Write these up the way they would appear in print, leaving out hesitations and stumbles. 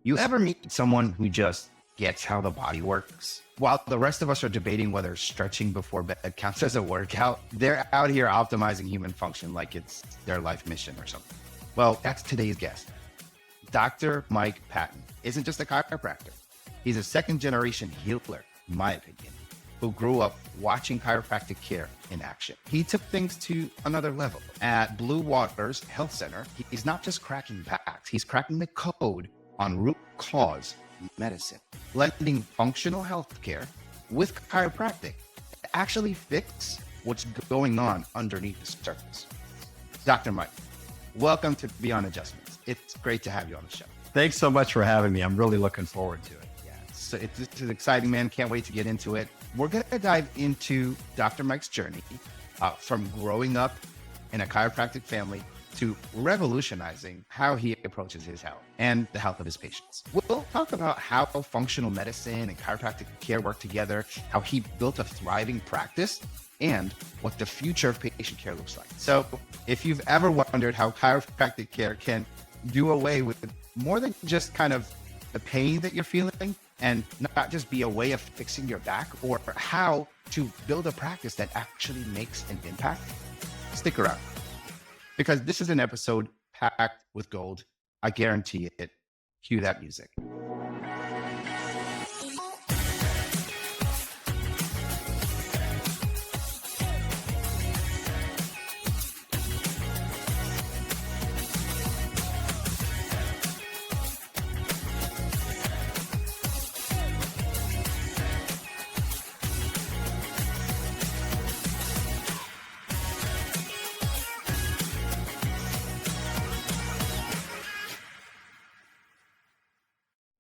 You ever meet someone who just gets how the body works? While the rest of us are debating whether stretching before bed counts as a workout, they're out here optimizing human function like it's their life mission or something. Well, that's today's guest. Dr. Mike Patten isn't just a chiropractor. He's a second-generation healer, in my opinion, who grew up watching chiropractic care in action. He took things to another level. At Blue Waters Health Center, he's not just cracking backs, he's cracking the code on root cause medicine, blending functional healthcare with chiropractic to actually fix what's going on underneath the surface. Dr. Mike, welcome to Beyond Adjustments. It's great to have you on the show. Thanks so much for having me. I'm really looking forward to it. Yeah, so it's exciting, man. Can't wait to get into it. We're going to dive into Dr. Mike's journey from growing up in a chiropractic family to revolutionizing how he approaches his health and the health of his patients. We'll talk about how functional medicine and chiropractic care work together, how he built a thriving practice, and what the future of patient care looks like. So if you've ever wondered how chiropractic care can do away with more than just kind of the pain that you're feeling and not just be a way of fixing your back, or how to build a practice that actually makes an impact, stick around. Because this is an episode packed with gold. I guarantee it. Cue that music.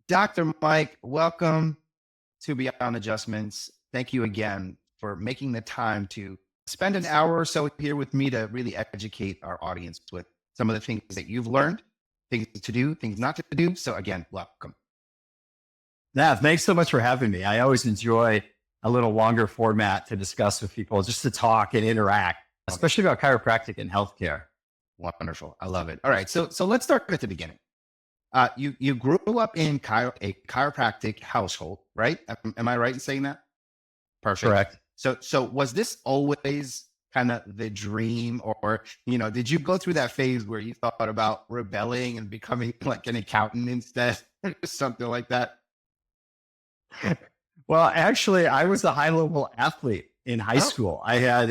Dr. Mike, welcome to Beyond Adjustments. Thank you again for making the time to spend an hour or so here with me to really educate our audience with some of the things that you've learned, things to do, things not to do. So again, welcome. Nav, thanks so much for having me. I always enjoy a little longer format to discuss with people, just to talk and interact, especially about chiropractic and healthcare. Wonderful. I love it. All right. So let's start at the beginning. You grew up in a chiropractic household, right? Am I right in saying that? Perfect. Correct. So was this always kind of the dream, or, did you go through that phase where you thought about rebelling and becoming like an accountant instead, or something like that? Well, actually, I was a high-level athlete in high school. I had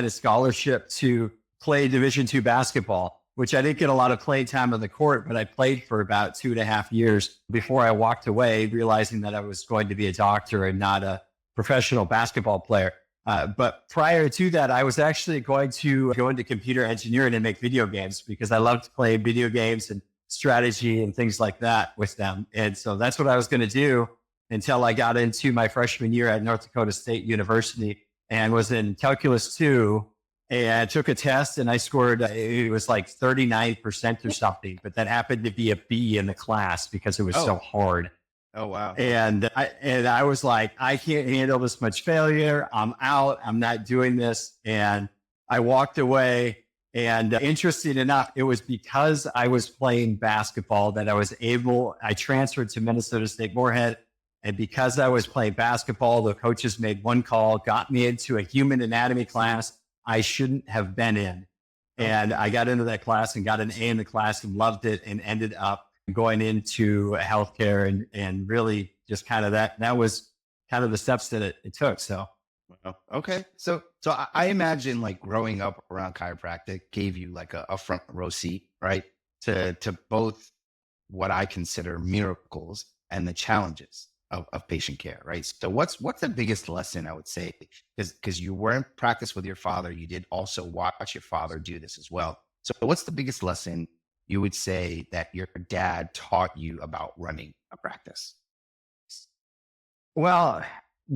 a scholarship to play Division II basketball, which I didn't get a lot of play time on the court, but I played for about 2.5 years before I walked away, realizing that I was going to be a doctor and not a professional basketball player. But prior to that, I was actually going to go into computer engineering and make video games because I loved playing video games and strategy and things like that with them. And so that's what I was going to do until I got into my freshman year at North Dakota State University and was in Calculus 2. And I took a test and I scored, it was like 39% or something, but that happened to be a B in the class because it was so hard. Oh, wow. And I was like, I can't handle this much failure. I'm out. I'm not doing this. And I walked away. And interesting enough, it was because I was playing basketball that I transferred to Minnesota State Moorhead. And because I was playing basketball, the coaches made one call, got me into a human anatomy class I shouldn't have been in. And I got into that class and got an A in the class and loved it, and ended up going into healthcare and really just kind of that was kind of the steps that it took. So, okay. So I imagine like growing up around chiropractic gave you like a front row seat, right? To both what I consider miracles and the challenges of patient care, right? So what's the biggest lesson, I would say, because you were in practice with your father, you did also watch your father do this as well. So what's the biggest lesson you would say that your dad taught you about running a practice? Well,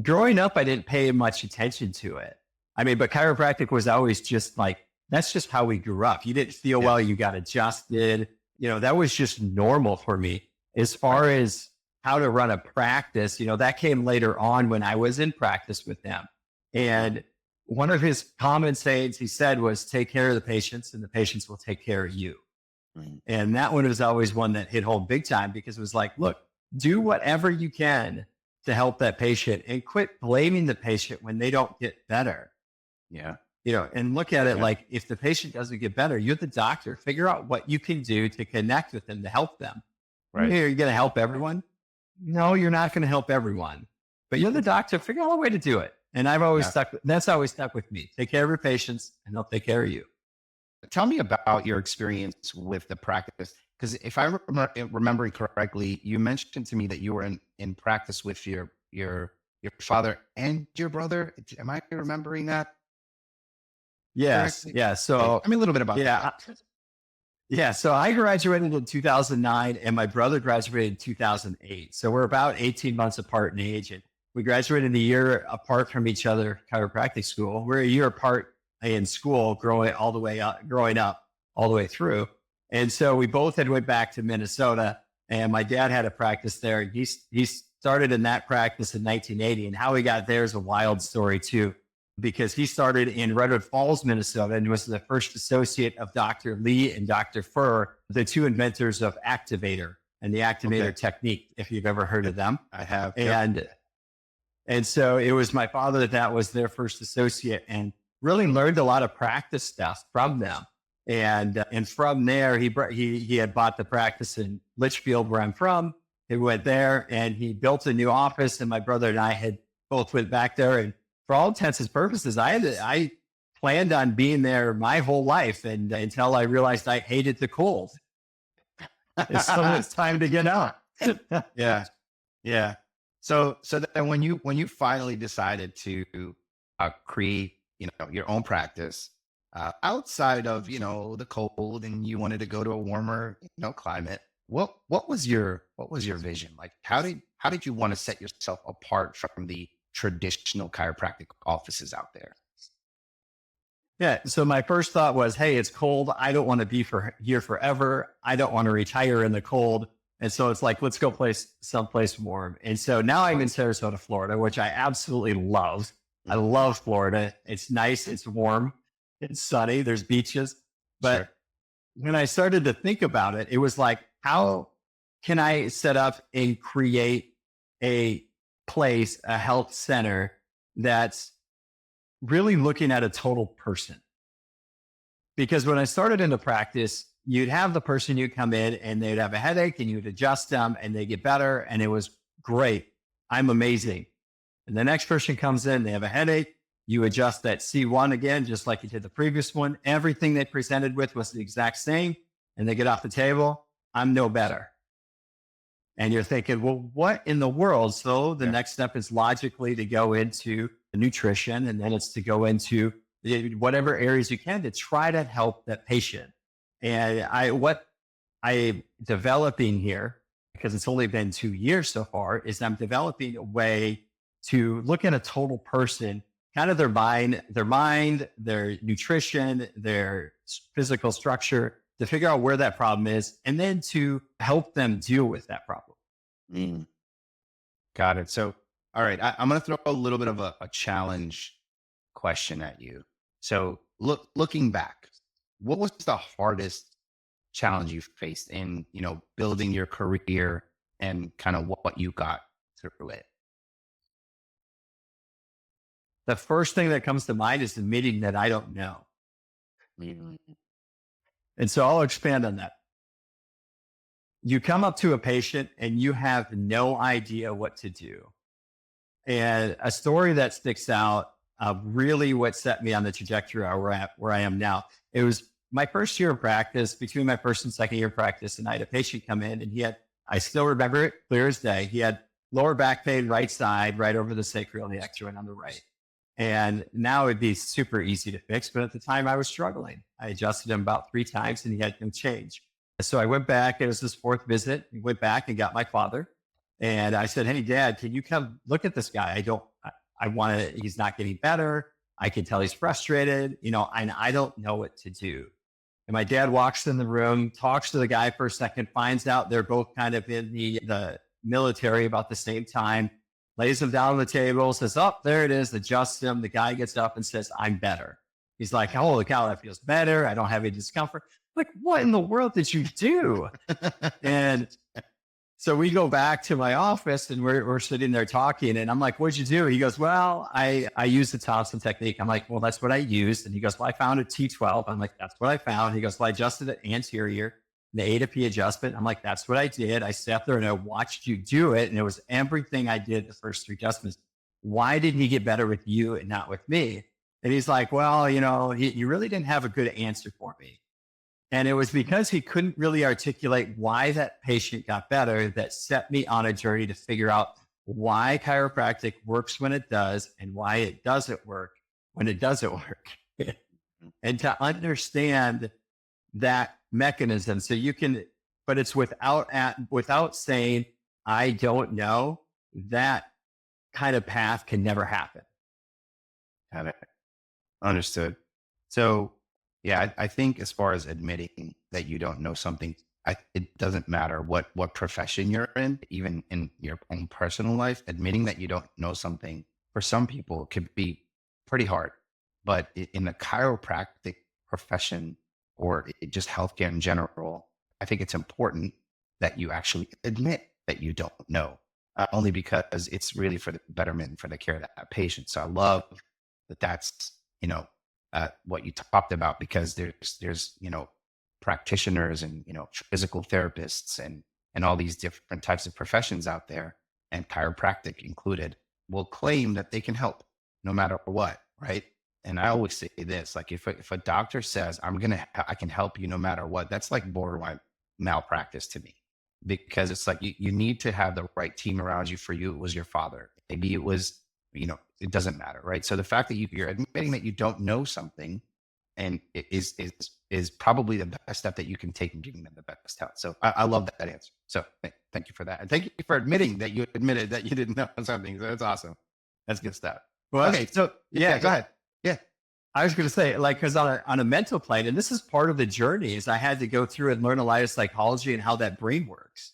growing up, I didn't pay much attention to it. I mean, but chiropractic was always just like, that's just how we grew up. You didn't feel well, you got adjusted. That was just normal for me. As far as how to run a practice, that came later on when I was in practice with them. And one of his common sayings he said was, take care of the patients and the patients will take care of you. Mm. And that one was always one that hit home big time because it was like, look, do whatever you can to help that patient and quit blaming the patient when they don't get better. Yeah. And look at it Yeah. like if the patient doesn't get better, you're the doctor. Figure out what you can do to connect with them to help them. Right. You're going to help everyone? No, you're not going to help everyone. But you're the doctor. Figure out a way to do it. And I've always that's always stuck with me. Take care of your patients and they'll take care of you. Tell me about your experience with the practice. Because if I'm remembering correctly, you mentioned to me that you were in practice with your father and your brother. Am I remembering that? Yes. correctly? Yeah. So, Tell me a little bit about that. yeah. So I graduated in 2009 and my brother graduated in 2008. So we're about 18 months apart in age. And we graduated a year apart from each other, chiropractic school. We're a year apart in school, growing up all the way through. And so we both had went back to Minnesota and my dad had a practice there. And he started in that practice in 1980. And how he got there is a wild story too, because he started in Redwood Falls, Minnesota, and was the first associate of Dr. Lee and Dr. Furr, the two inventors of activator and the activator technique, if you've ever heard of them. I have. And so it was my father that was their first associate and really learned a lot of practice stuff from them. And from there, he had bought the practice in Litchfield, where I'm from. He went there and he built a new office. And my brother and I had both went back there. And for all intents and purposes, I planned on being there my whole life, and until I realized I hated the cold. It's time to get out. Yeah. So then when you finally decided to create, your own practice outside of, the cold, and you wanted to go to a warmer, climate, what was your vision? Like, how did you want to set yourself apart from the traditional chiropractic offices out there? Yeah. So my first thought was, hey, it's cold. I don't want to be here forever. I don't want to retire in the cold. And so it's like, let's go someplace warm. And so now I'm in Sarasota, Florida, which I absolutely love. I love Florida. It's nice. It's warm. It's sunny. There's beaches. But when I started to think about it, it was like, how can I set up and create a place, a health center that's really looking at a total person? Because when I started into practice, you'd have the person you come in and they'd have a headache and you'd adjust them and they get better. And it was great. I'm amazing. And the next person comes in, they have a headache. You adjust that C1 again, just like you did the previous one. Everything they presented with was the exact same. And they get off the table. I'm no better. And you're thinking, well, what in the world? So the next step is logically to go into the nutrition, and then it's to go into whatever areas you can to try to help that patient. And what I'm developing here, because it's only been 2 years so far, is I'm developing a way to look at a total person, kind of their mind, their nutrition, their physical structure, to figure out where that problem is, and then to help them deal with that problem. Got it. So, all right, I'm going to throw a little bit of a challenge question at you. So looking back, what was the hardest challenge you faced in, building your career and kind of what you got through it? The first thing that comes to mind is admitting that I don't know. And so I'll expand on that. You come up to a patient and you have no idea what to do. And a story that sticks out, really what set me on the trajectory where I am now. It was my first year of practice, between my first and second year of practice, and I had a patient come in and I still remember it clear as day. He had lower back pain, right side, right over the sacroiliac joint on the right. And now it'd be super easy to fix. But at the time I was struggling. I adjusted him about 3 times and he had no change. So I went back. It was his 4th visit. I went back and got my father. And I said, hey, Dad, can you come look at this guy? He's not getting better. I can tell he's frustrated, and I don't know what to do. And my dad walks in the room, talks to the guy for a second, finds out they're both kind of in the military about the same time, lays him down on the table, says, oh, there it is, adjusts him. The guy gets up and says, I'm better. He's like, holy cow, that feels better. I don't have any discomfort. Like, what in the world did you do? And so we go back to my office and we're sitting there talking and I'm like, what'd you do? He goes, well, I used the Thompson technique. I'm like, well, that's what I used. And he goes, well, I found a T12. I'm like, that's what I found. He goes, well, I adjusted the anterior, the A to P adjustment. I'm like, that's what I did. I sat there and I watched you do it. And it was everything I did the first 3 adjustments. Why didn't he get better with you and not with me? And he's like, well, you really didn't have a good answer for me. And it was because he couldn't really articulate why that patient got better that set me on a journey to figure out why chiropractic works when it does and why it doesn't work when it doesn't work. And to understand that mechanism so you can, but it's without saying, I don't know, that kind of path can never happen. Got it. Understood. So, yeah, I think as far as admitting that you don't know something, it doesn't matter what profession you're in, even in your own personal life, admitting that you don't know something for some people could be pretty hard. But in the chiropractic profession or just healthcare in general, I think it's important that you actually admit that you don't know, only because it's really for the betterment, for the care of that patient. So I love that that's, what you talked about, because there's practitioners and physical therapists and all these different types of professions out there, and chiropractic included, will claim that they can help no matter what, right? And I always say this, like if a doctor says I can help you no matter what, that's like borderline malpractice to me, because it's like you need to have the right team around you. For you, it was your father. Maybe it was, it doesn't matter, right? So the fact that you're admitting that you don't know something, and it is probably the best step that you can take in giving them the best help. So I love that answer. So thank you for that, and thank you for admitting that you admitted that you didn't know something. So that's awesome. That's good stuff. Well, Okay, so yeah, go ahead. Yeah, I was going to say, like, because on a mental plane, and this is part of the journey, is I had to go through and learn a lot of psychology and how that brain works.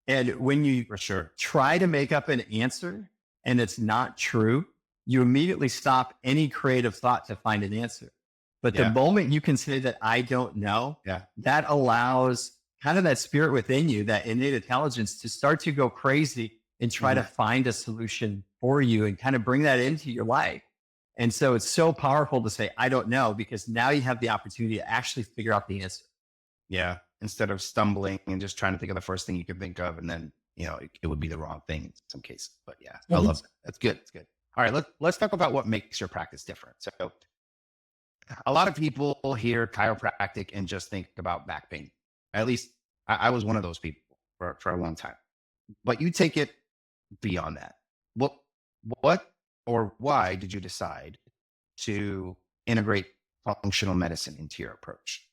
And when you for sure try to make up an answer and it's not true, you immediately stop any creative thought to find an answer. But the moment you can say that I don't know, that allows kind of that spirit within you, that innate intelligence, to start to go crazy and try to find a solution for you and kind of bring that into your life. And so it's so powerful to say, I don't know, because now you have the opportunity to actually figure out the answer. Yeah. Instead of stumbling and just trying to think of the first thing you can think of, and then, it would be the wrong thing in some cases. But yeah, I love that. That's good. That's good. All right. Let's talk about what makes your practice different. So a lot of people hear chiropractic and just think about back pain. At least I was one of those people for a long time. But you take it beyond that. What or why did you decide to integrate functional medicine into your approach?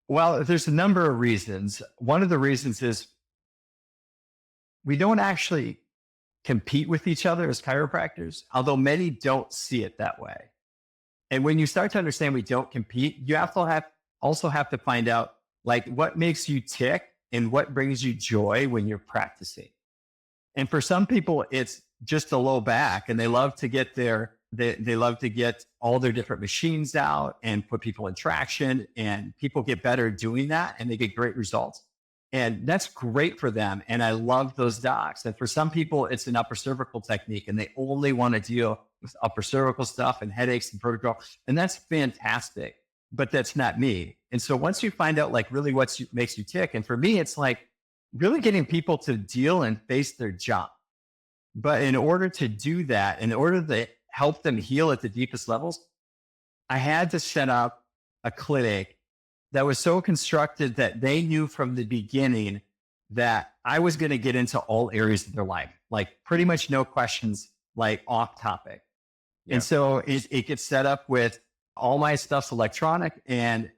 Well, there's a number of reasons. One of the reasons is we don't actually compete with each other as chiropractors, although many don't see it that way. And when you start to understand we don't compete, you also have to find out, like, what makes you tick and what brings you joy when you're practicing. And for some people, it's just a low back, and they love to get they love to get all their different machines out and put people in traction, and people get better doing that and they get great results. And that's great for them. And I love those docs. And for some people, it's an upper cervical technique and they only want to deal with upper cervical stuff and headaches and vertigo. And that's fantastic, but that's not me. And so once you find out, like, really what makes you tick, and for me, it's like really getting people to deal and face their junk. But in order to do that, in order to help them heal at the deepest levels, I had to set up a clinic that was so constructed that they knew from the beginning that I was going to get into all areas of their life, like pretty much no questions, like off topic. Yeah. And so it gets set up with all my stuff's electronic. And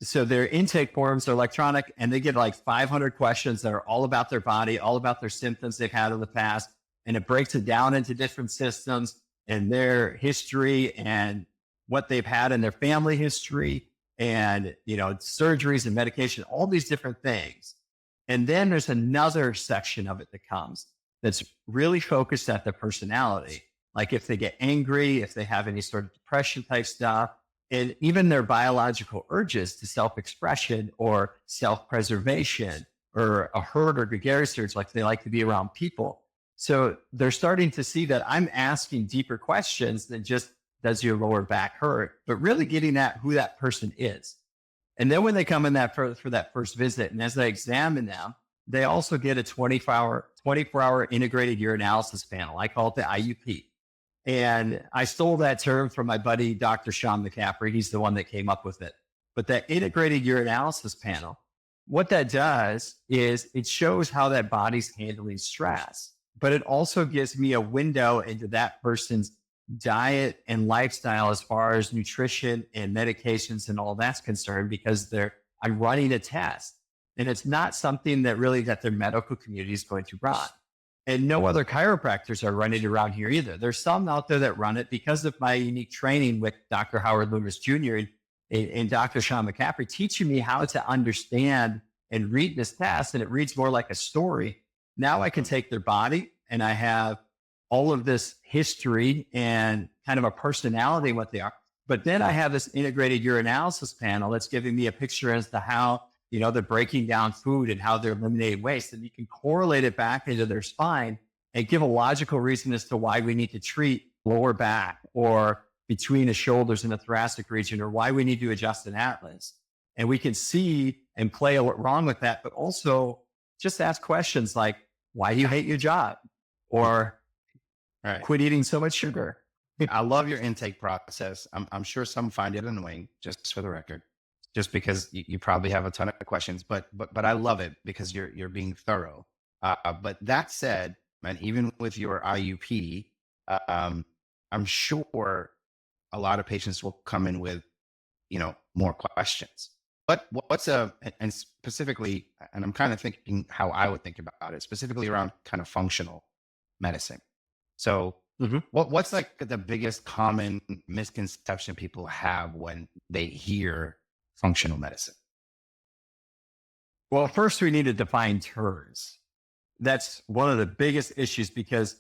so their intake forms are electronic, and they get like 500 questions that are all about their body, all about their symptoms they've had in the past. And it breaks it down into different systems and their history and what they've had in their family history, and, surgeries and medication, all these different things. And then there's another section of it that comes that's really focused at their personality. Like if they get angry, if they have any sort of depression type stuff, and even their biological urges to self-expression or self-preservation or a herd or gregarious urge, like they like to be around people. So they're starting to see that I'm asking deeper questions than just, does your lower back hurt, but really getting at who that person is. And then when they come in for that first visit, and as I examine them, they also get a 24-hour integrated urinalysis panel. I call it the IUP. And I stole that term from my buddy, Dr. Sean McCaffrey. He's the one that came up with it. But that integrated urinalysis panel, what that does is it shows how that body's handling stress, but it also gives me a window into that person's diet and lifestyle as far as nutrition and medications and all that's concerned, because I'm running a test, and it's not something that really that their medical community is going to run. And no other chiropractors are running around here either. There's some out there that run it because of my unique training with Dr. Howard Loomis Jr. and Dr. Sean McCaffrey teaching me how to understand and read this test. And it reads more like a story. Now I can take their body, and I have all of this history and kind of a personality, what they are. But then I have this integrated urinalysis panel that's giving me a picture as to how, they're breaking down food and how they're eliminating waste. And you can correlate it back into their spine and give a logical reason as to why we need to treat lower back or between the shoulders and the thoracic region, or why we need to adjust an atlas. And we can see and play wrong with that, but also just ask questions like, why do you hate your job? Or quit eating so much sugar. I love your intake process. I'm sure some find it annoying, just for the record, just because you probably have a ton of questions, but I love it because you're being thorough. But that said, man, even with your IUP, I'm sure a lot of patients will come in with, more questions. But and specifically, and I'm kind of thinking how I would think about it, specifically around kind of functional medicine. So what's like the biggest common misconception people have when they hear functional medicine? Well, first we need to define terms. That's one of the biggest issues, because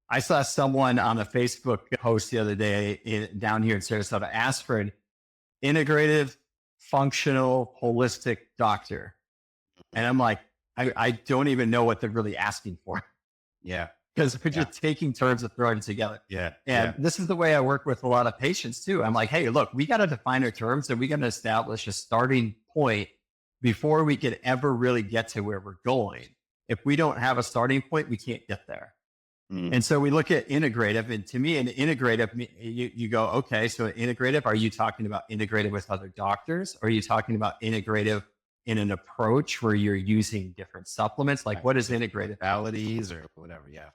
I saw someone on a Facebook post the other day down here in Sarasota ask for an integrative, functional, holistic doctor. And I'm like, I don't even know what they're really asking for. Yeah. Because they're just taking terms and throwing it together. Yeah. And this is the way I work with a lot of patients too. I'm like, hey, look, we got to define our terms, and we got to establish a starting point before we can ever really get to where we're going. If we don't have a starting point, we can't get there. And so we look at integrative, and to me, an integrative, you go, okay, so integrative, are you talking about integrative with other doctors? Or are you talking about integrative in an approach where you're using different supplements? Like, what is integrative? Modalities or whatever. Yeah.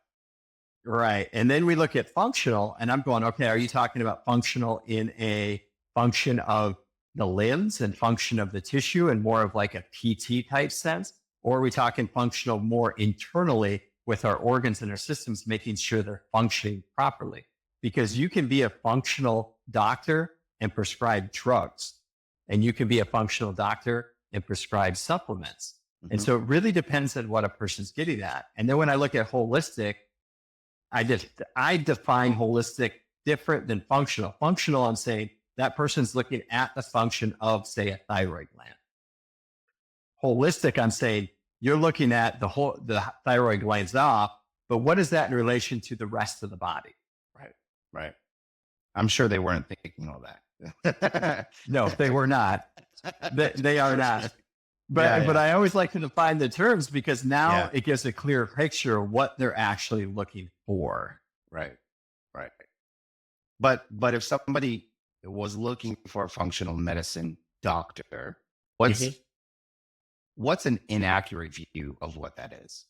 Right. And then we look at functional, and I'm going, okay, are you talking about functional in a function of the limbs and function of the tissue and more of like a PT type sense? Or are we talking functional more internally with our organs and our systems, making sure they're functioning properly? Because you can be a functional doctor and prescribe drugs, and you can be a functional doctor and prescribe supplements. And so it really depends on what a person's getting at. And then when I look at holistic, I define holistic different than functional. Functional, I'm saying that person's looking at the function of, say, a thyroid gland. Holistic, I'm saying you're looking at the thyroid glands off, but what is that in relation to the rest of the body? Right. I'm sure they weren't thinking all that. No, they were not. They are not. But I always like to define the terms, because now it gives a clear picture of what they're actually looking for. Right. But if somebody was looking for a functional medicine doctor, what's an inaccurate view of what that is?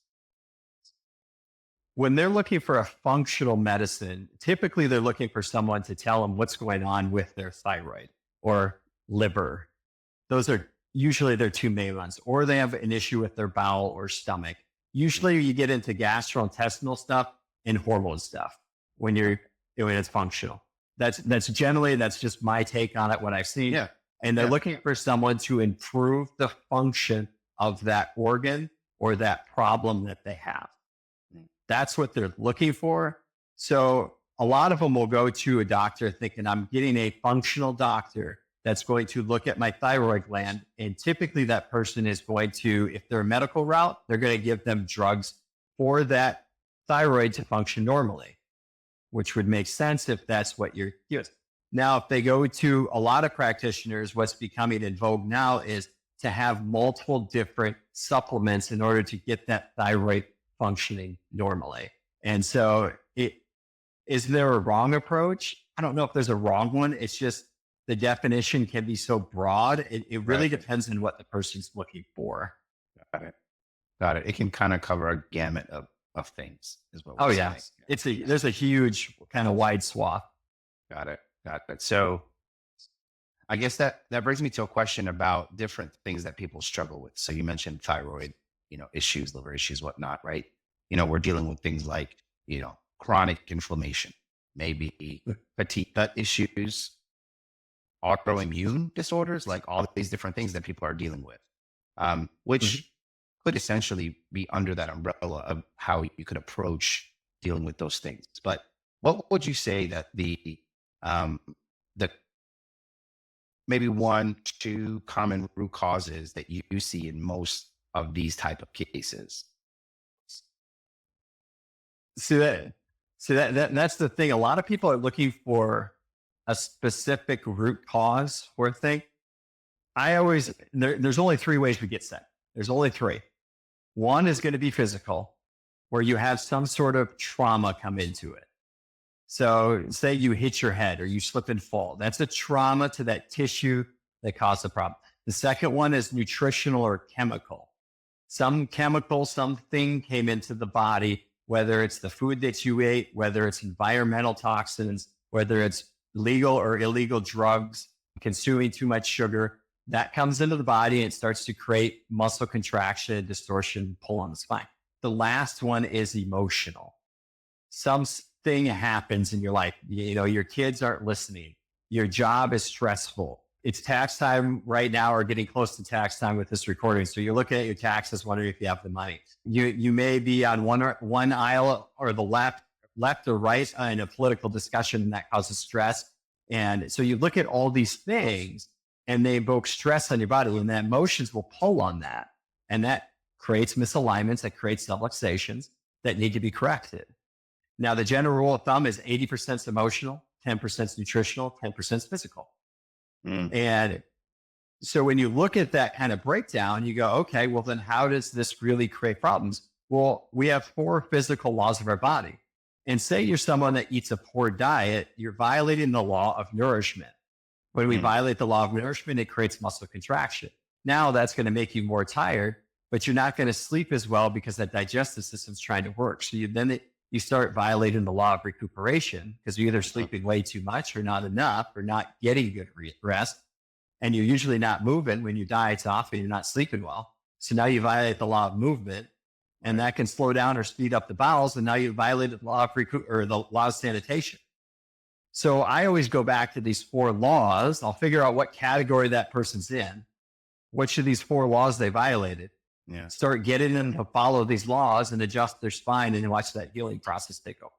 When they're looking for a functional medicine, typically they're looking for someone to tell them what's going on with their thyroid or liver. Those are usually their two main ones. Or they have an issue with their bowel or stomach. Usually you get into gastrointestinal stuff and hormone stuff when it's functional. That's just my take on it, what I've seen. Yeah. And they're looking for someone to improve the function of that organ or that problem that they have. That's what they're looking for. So a lot of them will go to a doctor thinking I'm getting a functional doctor that's going to look at my thyroid gland. And typically that person is going to, if they're a medical route, they're going to give them drugs for that thyroid to function normally, which would make sense if that's what you're using. Now, if they go to a lot of practitioners, what's becoming in vogue now is to have multiple different supplements in order to get that thyroid functioning normally. And so is there a wrong approach? I don't know if there's a wrong one. It's just the definition can be so broad. It really depends on what the person's looking for. Got it. It can kind of cover a gamut of things is what we're saying. There's a huge kind of wide swath. Got it. So I guess that brings me to a question about different things that people struggle with. So you mentioned thyroid, issues, liver issues, whatnot, right? We're dealing with things like, chronic inflammation, maybe fatigue, gut issues, autoimmune disorders, like all these different things that people are dealing with, which could essentially be under that umbrella of how you could approach dealing with those things. But what would you say that the maybe 1-2 common root causes that you see in most of these type of cases? That's the thing. A lot of people are looking for a specific root cause for a thing. There's only 3 ways we get sick. There's only 3. One is going to be physical, where you have some sort of trauma come into it. So say you hit your head or you slip and fall. That's a trauma to that tissue that caused the problem. The second one is nutritional or chemical. Some chemical, something came into the body, whether it's the food that you ate, whether it's environmental toxins, whether it's legal or illegal drugs, consuming too much sugar, that comes into the body and it starts to create muscle contraction, distortion, pull on the spine. The last one is emotional. Something happens in your life. Your kids aren't listening. Your job is stressful. It's tax time right now or getting close to tax time with this recording. So you're looking at your taxes, wondering if you have the money. You may be on one aisle or the left or right in a political discussion, and that causes stress. And so you look at all these things and they evoke stress on your body, and the emotions will pull on that. And that creates misalignments, that creates subluxations that need to be corrected. Now, the general rule of thumb is 80% emotional, 10% nutritional, 10% physical. And so when you look at that kind of breakdown, you go, okay, well, then how does this really create problems? Well, we have 4 physical laws of our body. And say you're someone that eats a poor diet, you're violating the law of nourishment. When we violate the law of nourishment, it creates muscle contraction. Now that's going to make you more tired, but you're not going to sleep as well because that digestive system's trying to work. So you start violating the law of recuperation because you're either sleeping way too much or not enough or not getting good rest. And you're usually not moving when your diet's off and you're not sleeping well. So now you violate the law of movement, and that can slow down or speed up the bowels. And now you violated the law of the law of sanitation. So I always go back to these 4 laws. I'll figure out what category that person's in, which of these 4 laws they violated. Yeah. Start getting them to follow these laws and adjust their spine and watch that healing process take over.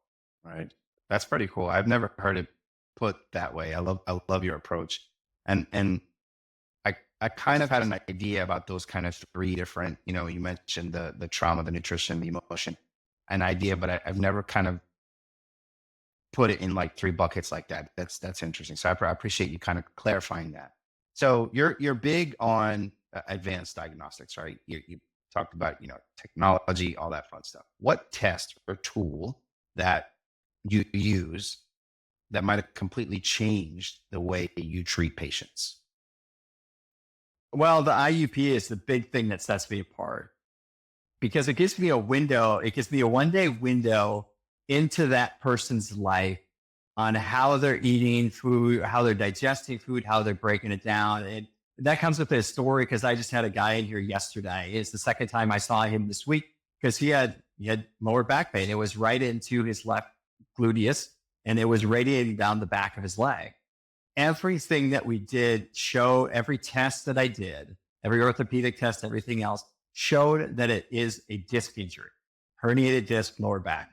Right. That's pretty cool. I've never heard it put that way. I love your approach. And I kind of had an idea about those kind of 3 different, you mentioned the trauma, the nutrition, the emotion, an idea, but I've never kind of put it in like 3 buckets like that. That's interesting. So I appreciate you kind of clarifying that. So you're big on advanced diagnostics, right? You talked about, technology, all that fun stuff. What test or tool that you use that might have completely changed the way you treat patients? Well, the IUP is the big thing that sets me apart because it gives me a window. It gives me a 1-day window into that person's life on how they're eating food, how they're digesting food, how they're breaking it down. And that comes with a story because I just had a guy in here yesterday. It's the second time I saw him this week because he had lower back pain. It was right into his left gluteus and it was radiating down the back of his leg. Everything that we did every test that I did, every orthopedic test, everything else showed that it is a disc injury, herniated disc, lower back.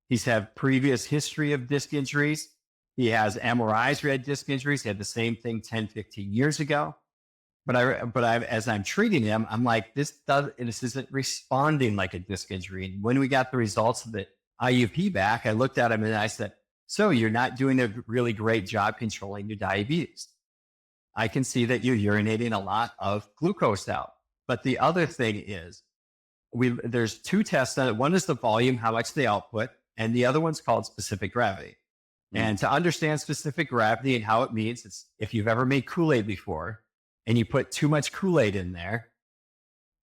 He's had previous history of disc injuries. He has MRIs where he had disc injuries. He had the same thing 10, 15 years ago. As I'm treating him, I'm like, this isn't responding like a disc injury. And when we got the results of the IUP back, I looked at him and I said, so you're not doing a really great job controlling your diabetes. I can see that you're urinating a lot of glucose out. But the other thing is, there's two tests on it. One is the volume, how much they output, and the other one's called specific gravity. And to understand specific gravity and how it means, it's if you've ever made Kool-Aid before and you put too much Kool-Aid in there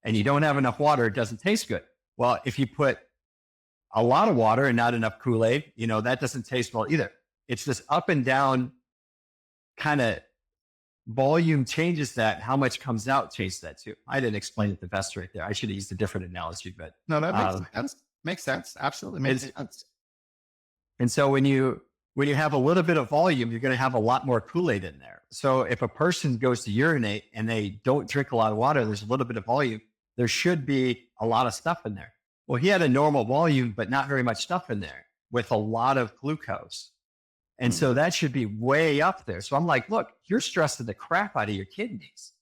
and you don't have enough water, it doesn't taste good. Well, if you put a lot of water and not enough Kool-Aid, that doesn't taste well either. It's this up and down kind of volume changes that. How much comes out changes that too. I didn't explain it the best right there. I should have used a different analogy, but no, that makes sense. Makes sense. Absolutely makes sense. And so when you have a little bit of volume, you're going to have a lot more Kool-Aid in there. So if a person goes to urinate and they don't drink a lot of water, there's a little bit of volume, there should be a lot of stuff in there. Well, he had a normal volume, but not very much stuff in there with a lot of glucose. And so that should be way up there. So I'm like, look, you're stressing the crap out of your kidneys.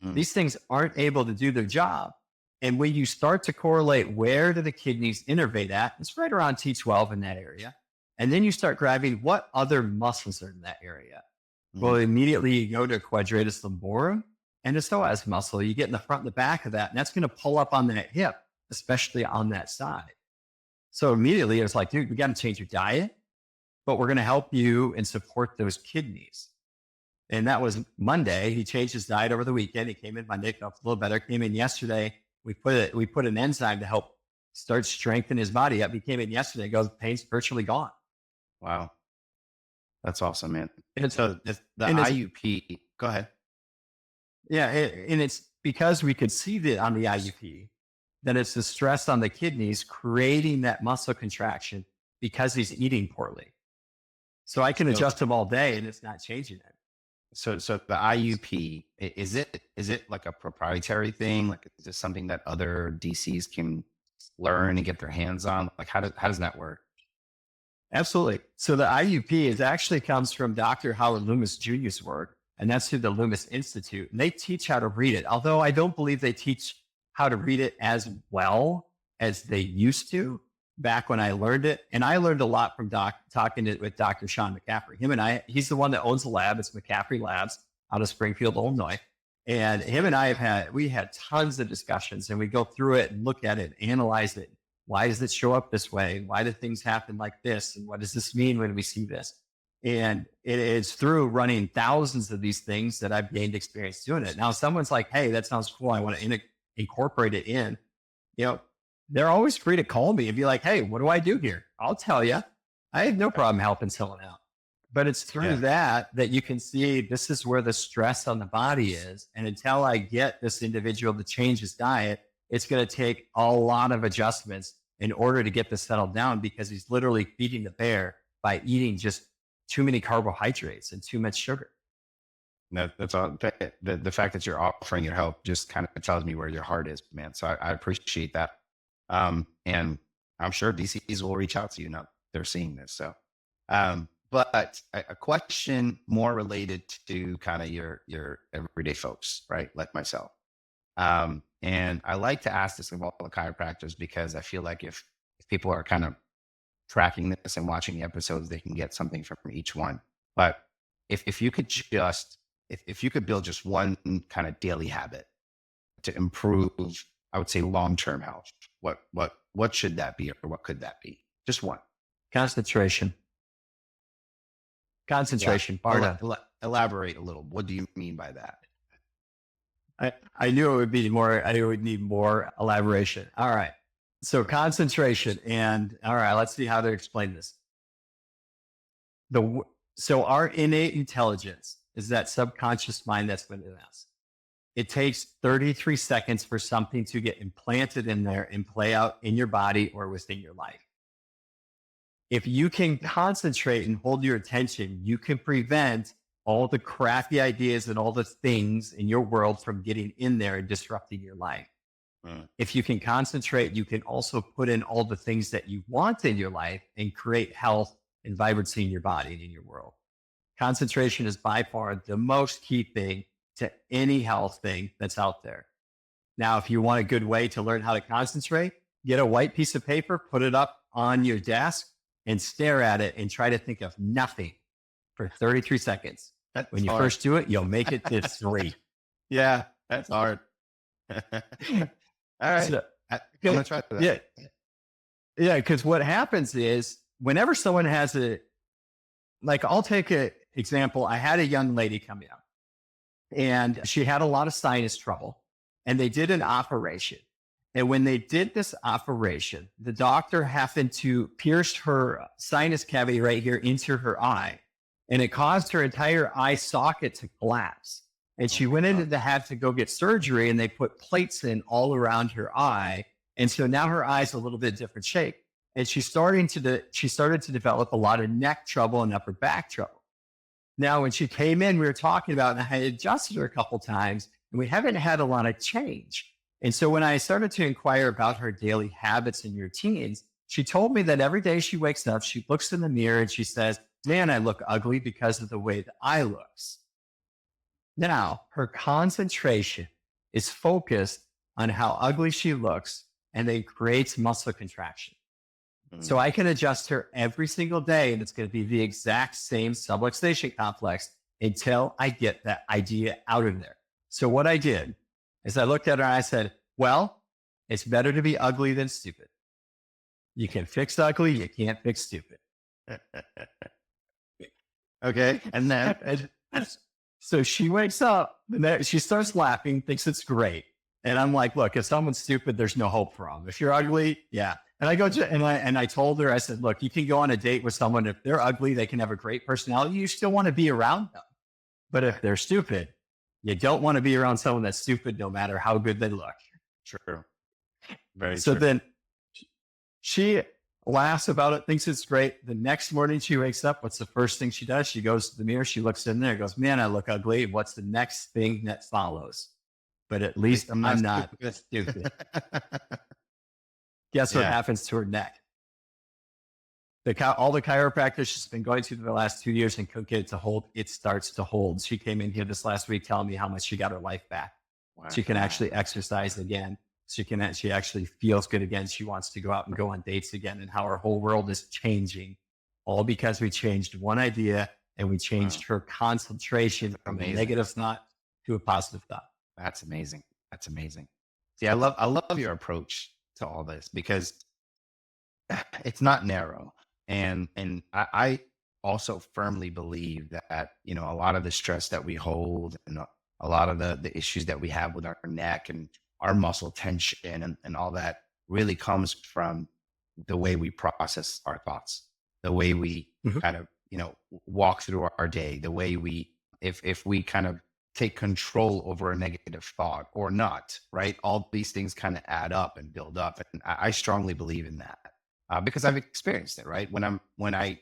These things aren't able to do their job. And when you start to correlate where do the kidneys innervate at, it's right around T12 in that area. And then you start grabbing what other muscles are in that area. Well, immediately you go to quadratus lumborum and a psoas muscle. You get in the front and the back of that, and that's going to pull up on that hip, especially on that side. So immediately it's like, dude, we got to change your diet, but we're going to help you and support those kidneys. And that was Monday. He changed his diet over the weekend. He came in Monday, felt a little better. Came in yesterday. We put an enzyme to help start strengthen his body up. He came in yesterday. Goes, pain's virtually gone. Wow. That's awesome, man. And So the IUP, go ahead. Yeah. And it's because we could see that on the IUP, that it's the stress on the kidneys creating that muscle contraction because he's eating poorly. So I can adjust him all day and it's not changing it. So the IUP, is it like a proprietary thing? Like, is this something that other DCs can learn and get their hands on? Like, how does that work? Absolutely. So the IUP actually comes from Dr. Howard Loomis Jr.'s work, and that's through the Loomis Institute. And they teach how to read it, although I don't believe they teach how to read it as well as they used to back when I learned it. And I learned a lot from talking with Dr. Sean McCaffrey. He's the one that owns the lab. It's McCaffrey Labs out of Springfield, Illinois. And him and I had tons of discussions, and we go through it and look at it, analyze it. Why does it show up this way? Why do things happen like this? And what does this mean when we see this? And it is through running thousands of these things that I've gained experience doing it. Now, someone's like, hey, that sounds cool. I want to incorporate it in. They're always free to call me and be like, hey, what do I do here? I'll tell you. I have no problem helping someone out. But it's through that you can see this is where the stress on the body is. And until I get this individual to change his diet, it's going to take a lot of adjustments in order to get this settled down, because he's literally feeding the bear by eating just too many carbohydrates and too much sugar. No, that's all. The fact that you're offering your help just kind of tells me where your heart is, man. So I appreciate that. And I'm sure DCs will reach out to you now they're seeing this. So, but a question more related to kind of your everyday folks, right? Like myself. And I like to ask this of all the chiropractors, because I feel like if people are kind of tracking this and watching the episodes, they can get something from each one. But if you could build just one kind of daily habit to improve, I would say, long-term health, what should that be, or what could that be? Just one. Concentration. Elaborate a little. What do you mean by that? I knew it would be more. I knew it would need more elaboration. All right. So concentration, and all right, let's see how to explain this. So our innate intelligence is that subconscious mind that's within us. It takes 33 seconds for something to get implanted in there and play out in your body or within your life. If you can concentrate and hold your attention, you can prevent all the crappy ideas and all the things in your world from getting in there and disrupting your life. If you can concentrate, you can also put in all the things that you want in your life and create health and vibrancy in your body and in your world. Concentration is by far the most key thing to any health thing that's out there. Now, if you want a good way to learn how to concentrate, get a white piece of paper, put it up on your desk and stare at it and try to think of nothing for 33 seconds. When you first do it, you'll make it to 3. Yeah, that's hard. All right. So, I'm going to try that. Yeah. Yeah. Because what happens is whenever someone has I'll take an example. I had a young lady come in and she had a lot of sinus trouble and they did an operation. And when they did this operation, the doctor happened to pierce her sinus cavity right here into her eye. And it caused her entire eye socket to collapse. And she went in and had to go get surgery and they put plates in all around her eye. And so now her eye's a little bit different shape. And she started to develop a lot of neck trouble and upper back trouble. Now, when she came in, we were talking about, and I had adjusted her a couple times, and we haven't had a lot of change. And so when I started to inquire about her daily habits and routines, she told me that every day she wakes up, she looks in the mirror and she says, "Man, I look ugly because of the way the eye looks." Now, her concentration is focused on how ugly she looks and it creates muscle contraction. So I can adjust her every single day and it's going to be the exact same subluxation complex until I get that idea out of there. So what I did is I looked at her and I said, well, it's better to be ugly than stupid. You can fix ugly, you can't fix stupid. Okay. And then, so she wakes up and she starts laughing, thinks it's great. And I'm like, look, if someone's stupid, there's no hope for them. If you're ugly, yeah. And I told her, I said, look, you can go on a date with someone. If they're ugly, they can have a great personality. You still want to be around them. But if they're stupid, you don't want to be around someone that's stupid, no matter how good they look. True. Very so true. Then she laughs about it, thinks it's great. The next morning she wakes up. What's the first thing she does? She goes to the mirror. She looks in there, goes, "Man, I look ugly. What's the next thing that follows? But at least I'm not stupid." Guess what happens to her neck? All the chiropractors she's been going to the last 2 years and couldn't get it to hold. It starts to hold. She came in here this last week telling me how much she got her life back. Wow. She can actually exercise again. She actually feels good again. She wants to go out and go on dates again, and how her whole world is changing, all because we changed one idea and we changed her concentration from a negative thought to a positive thought. That's amazing. That's amazing. See, I love your approach to all this because it's not narrow. And I also firmly believe that, a lot of the stress that we hold and a lot of the issues that we have with our neck and our muscle tension and all that really comes from the way we process our thoughts, the way we kind of, walk through our day, the way if we kind of take control over a negative thought or not, right? All these things kind of add up and build up. And I strongly believe in that because I've experienced it, right? When I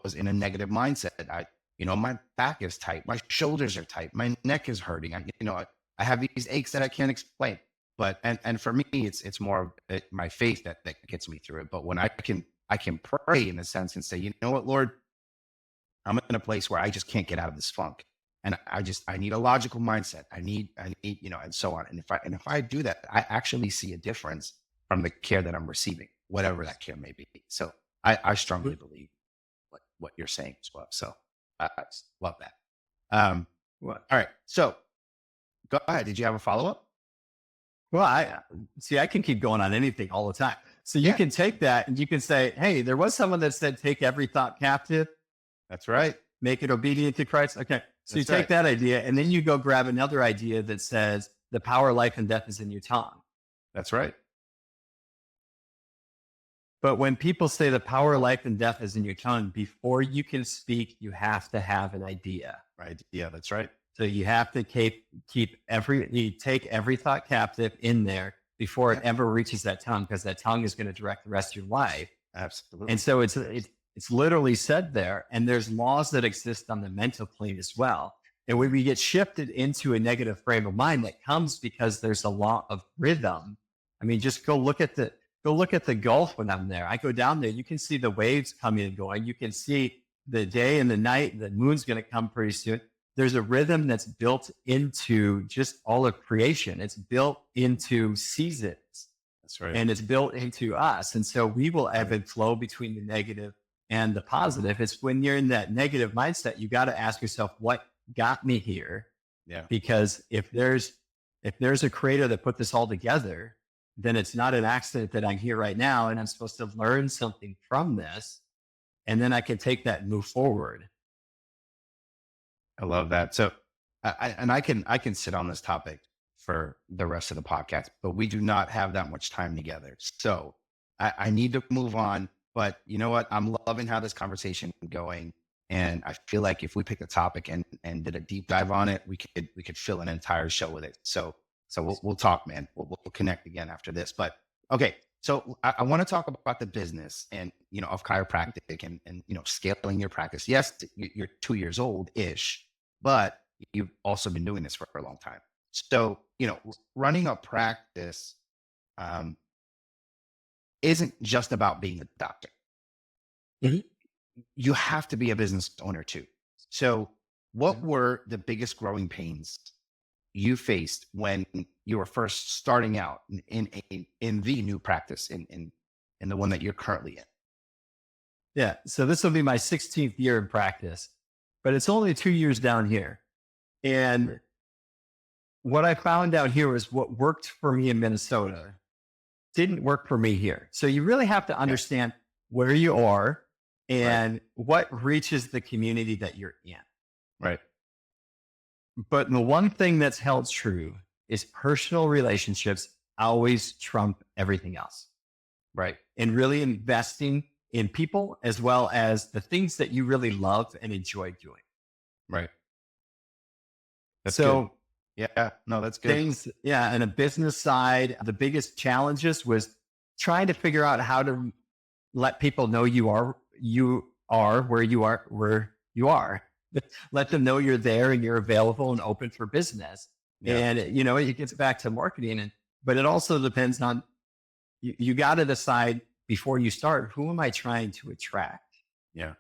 was in a negative mindset, my back is tight, my shoulders are tight, my neck is hurting. I have these aches that I can't explain. But, and for me, it's more of my faith that gets me through it. But when I can pray in a sense and say, you know what, Lord, I'm in a place where I just can't get out of this funk. And I need a logical mindset. I need, and so on. And if I do that, I actually see a difference from the care that I'm receiving, whatever that care may be. So I strongly believe what you're saying as well. So I love that. All right. So go ahead. Did you have a follow-up? Well, I can keep going on anything all the time. So you can take that and you can say, hey, there was someone that said, take every thought captive. That's right. Make it obedient to Christ. Okay. So you take that idea and then you go grab another idea that says the power of life and death is in your tongue. That's right. But when people say the power of life and death is in your tongue, before you can speak, you have to have an idea. Right. Yeah, that's right. So you have to you take every thought captive in there before it ever reaches that tongue, because that tongue is going to direct the rest of your life. Absolutely. And so it's literally said there, and there's laws that exist on the mental plane as well. And when we get shifted into a negative frame of mind, that comes because there's a law of rhythm I mean, just go look at the Gulf when I'm there. I go down there, you can see the waves coming and going. You can see the day and the night. The moon's going to come pretty soon. There's a rhythm that's built into just all of creation. It's built into seasons. That's right. And it's built into us. And so we will ebb and flow between the negative and the positive. It's when you're in that negative mindset, you got to ask yourself, what got me here? Yeah. Because if there's a creator that put this all together, then it's not an accident that I'm here right now. And I'm supposed to learn something from this. And then I can take that and move forward. I love that. So I can sit on this topic for the rest of the podcast, but we do not have that much time together. So I need to move on, but you know what? I'm loving how this conversation is going. And I feel like if we pick a topic and did a deep dive on it, we could fill an entire show with it. So we'll talk, man. We'll connect again after this, but okay. So I want to talk about the business and, of chiropractic and, scaling your practice. Yes, you're 2 years old ish, but you've also been doing this for a long time. So, running a practice isn't just about being a doctor. Mm-hmm. You have to be a business owner too. So what were the biggest growing pains you faced when you were first starting out in the new practice, in the one that you're currently in? Yeah. So this will be my 16th year in practice, but it's only 2 years down here. And what I found down here was what worked for me in Minnesota didn't work for me here. So you really have to understand where you are and what reaches the community that you're in. Right. But the one thing that's held true is personal relationships always trump everything else. Right. And really investing in people as well as the things that you really love and enjoy doing. Right. That's so good. Yeah, no, that's good. And a business side, the biggest challenges was trying to figure out how to let people know you are where you are. Let them know you're there and you're available and open for business. Yeah. And it gets back to marketing, but it also depends on you got to decide before you start, who am I trying to attract? Yeah.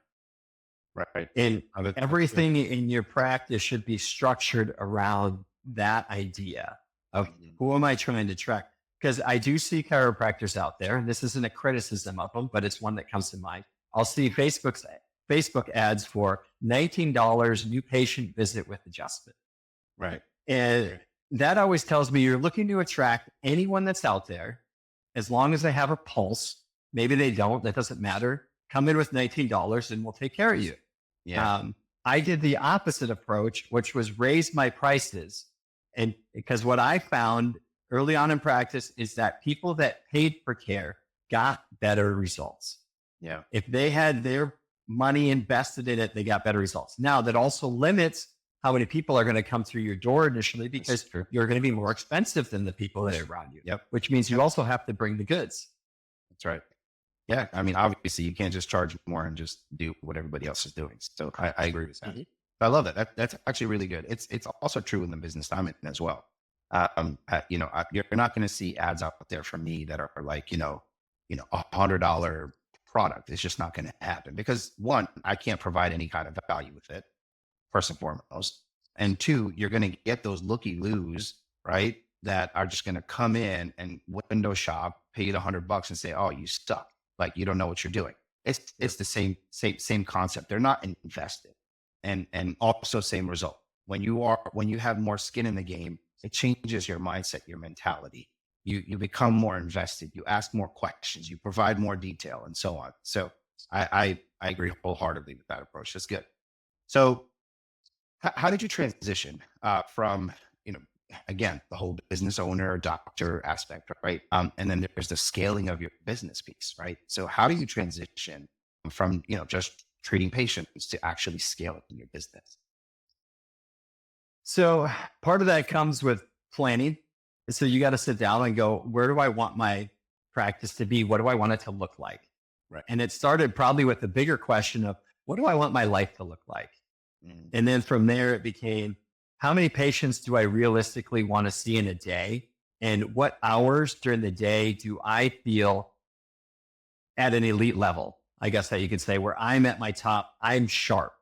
Right. And everything in your practice should be structured around that idea of who am I trying to attract? Because I do see chiropractors out there, and this isn't a criticism of them, but it's one that comes to mind. I'll see Facebook ads for $19 new patient visit with adjustment. Right. And that always tells me you're looking to attract anyone that's out there, as long as they have a pulse. Maybe they don't, that doesn't matter. Come in with $19 and we'll take care of you. Yeah. I did the opposite approach, which was raise my prices. And because what I found early on in practice is that people that paid for care got better results. Yeah. If they had their money invested in it, they got better results. Now that also limits how many people are going to come through your door initially, because you're going to be more expensive than the people that are around you. Yep. Which means you also have to bring the goods. That's right. Yeah. I mean, obviously you can't just charge more and just do what everybody else is doing. So I agree with that. Mm-hmm. I love that. That's actually really good. It's also true in the business I'm in as well. You're not going to see ads out there from me that are like, $100 product. It's just not going to happen because one, I can't provide any kind of value with it, first and foremost. And two, you're going to get those looky-loos, right? That are just going to come in and window shop, pay you the $100 and say, oh, you suck. Like you don't know what you're doing. It's the same concept. They're not invested. And also same result. When you have more skin in the game, it changes your mindset, your mentality. You become more invested. You ask more questions. You provide more detail, and so on. So I agree wholeheartedly with that approach. That's good. So how did you transition from again the whole business owner doctor aspect, right? And then there's the scaling of your business piece, right? So how do you transition from just treating patients to actually scaling your business? So part of that comes with planning. So you got to sit down and go, where do I want my practice to be? What do I want it to look like? Right. And it started probably with the bigger question of what do I want my life to look like? Mm. And then from there it became, how many patients do I realistically want to see in a day? and what hours during the day do I feel at an elite level, I guess that you could say, where I'm at my top, I'm sharp.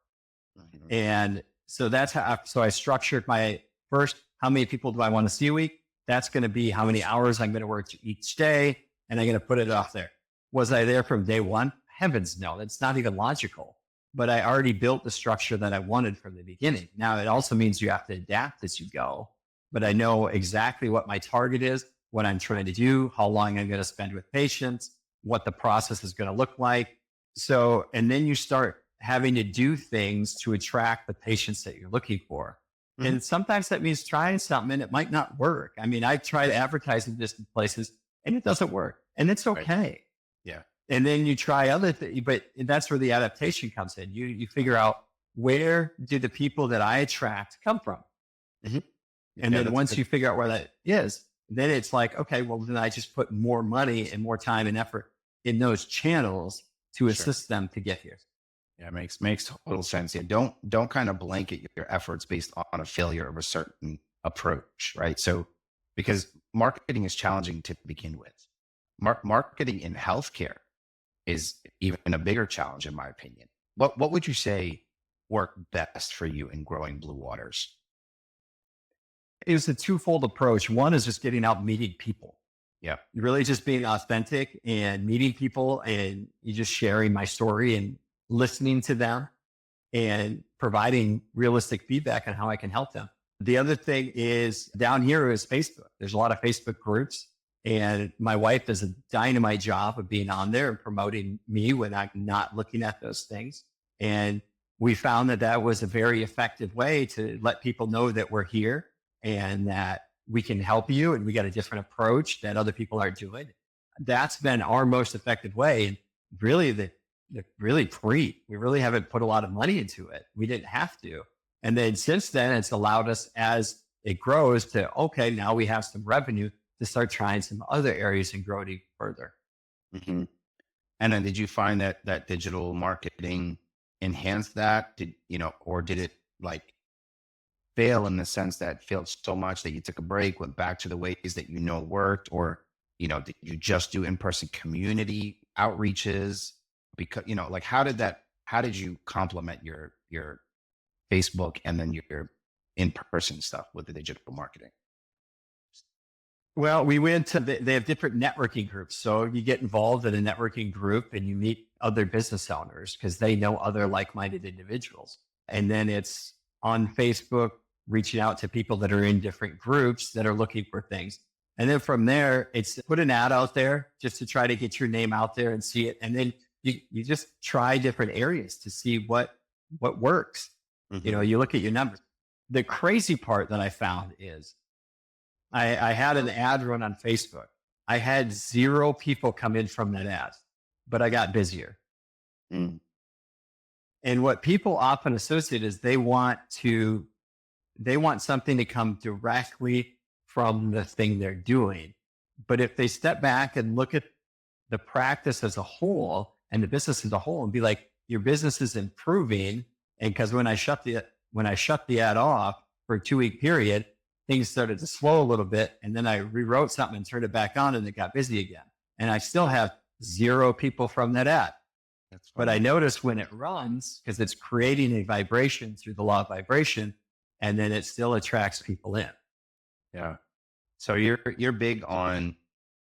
Mhm. And so that's how, so I structured my first, how many people do I want to see a week? That's going to be how many hours I'm going to work each day. And I'm going to put it off there. Was I there from day one? Heavens no, that's not even logical. But I already built the structure that I wanted from the beginning. Now it also means you have to adapt as you go, but I know exactly what my target is, what I'm trying to do, how long I'm going to spend with patients, what the process is going to look like. So, and then you start having to do things to attract the patients that you're looking for. Mhm. And sometimes that means trying something and it might not work. I mean, I've tried advertising this in places and it doesn't work, and it's Right. okay. Yeah. And then you try other things, but that's where the adaptation comes in. You figure out, where do the people that I attract come from? Mhm. And Yeah, then that's once good. you figure out where that is, then it's like, okay, well, then I just put more money and more time and effort in those channels to Sure. assist them to get here. Yeah, makes total sense. Yeah, don't kind of blanket your efforts based on a failure of a certain approach, right? So, because marketing is challenging to begin with, marketing in healthcare is even a bigger challenge, in my opinion. What would you say worked best for you in growing Blue Waters? It was a twofold approach. One is just getting out and meeting people, Yeah, really just being authentic and meeting people, and you just sharing my story and listening to them and providing realistic feedback on how I can help them. The other thing is, down here is Facebook. There's a lot of Facebook groups, and my wife does a dynamite job of being on there and promoting me when I'm not looking at those things. And we found that that was a very effective way to let people know that we're here and that we can help you, and we got a different approach that other people aren't doing. That's been our most effective way. And really, they're really free. We really haven't put a lot of money into it. We didn't have to. And then since then, it's allowed us, as it grows, to, okay, now we have some revenue to start trying some other areas and grow it even further. hmm. And then did you find that digital marketing enhanced that? Or did it like fail in the sense that failed so much that you took a break, went back to the ways that worked, or did you just do in-person community outreaches? Because like how did you complement your Facebook and then your in-person stuff with the digital marketing? Well, we went to, they have different networking groups. So you get involved in a networking group and you meet other business owners because they know other like-minded individuals. And then it's on Facebook, reaching out to people that are in different groups that are looking for things. And then from there, it's put an ad out there just to try to get your name out there and see it. And then you just try different areas to see what works. Hmm. You look at your numbers. The crazy part that I found is, I had an ad run on Facebook. I had 0 people come in from that ad, but I got busier. Mm. And what people often associate is they want something to come directly from the thing they're doing. But if they step back and look at the practice as a whole and the business as a whole and be like, your business is improving. And because when I shut the ad off for a 2-week period, things started to slow a little bit. And then I rewrote something and turned it back on and it got busy again. And I still have 0 people from that ad. That's But I funny. notice when it runs, because it's creating a vibration through the law of vibration, and then it still attracts people in. Yeah. So you're big on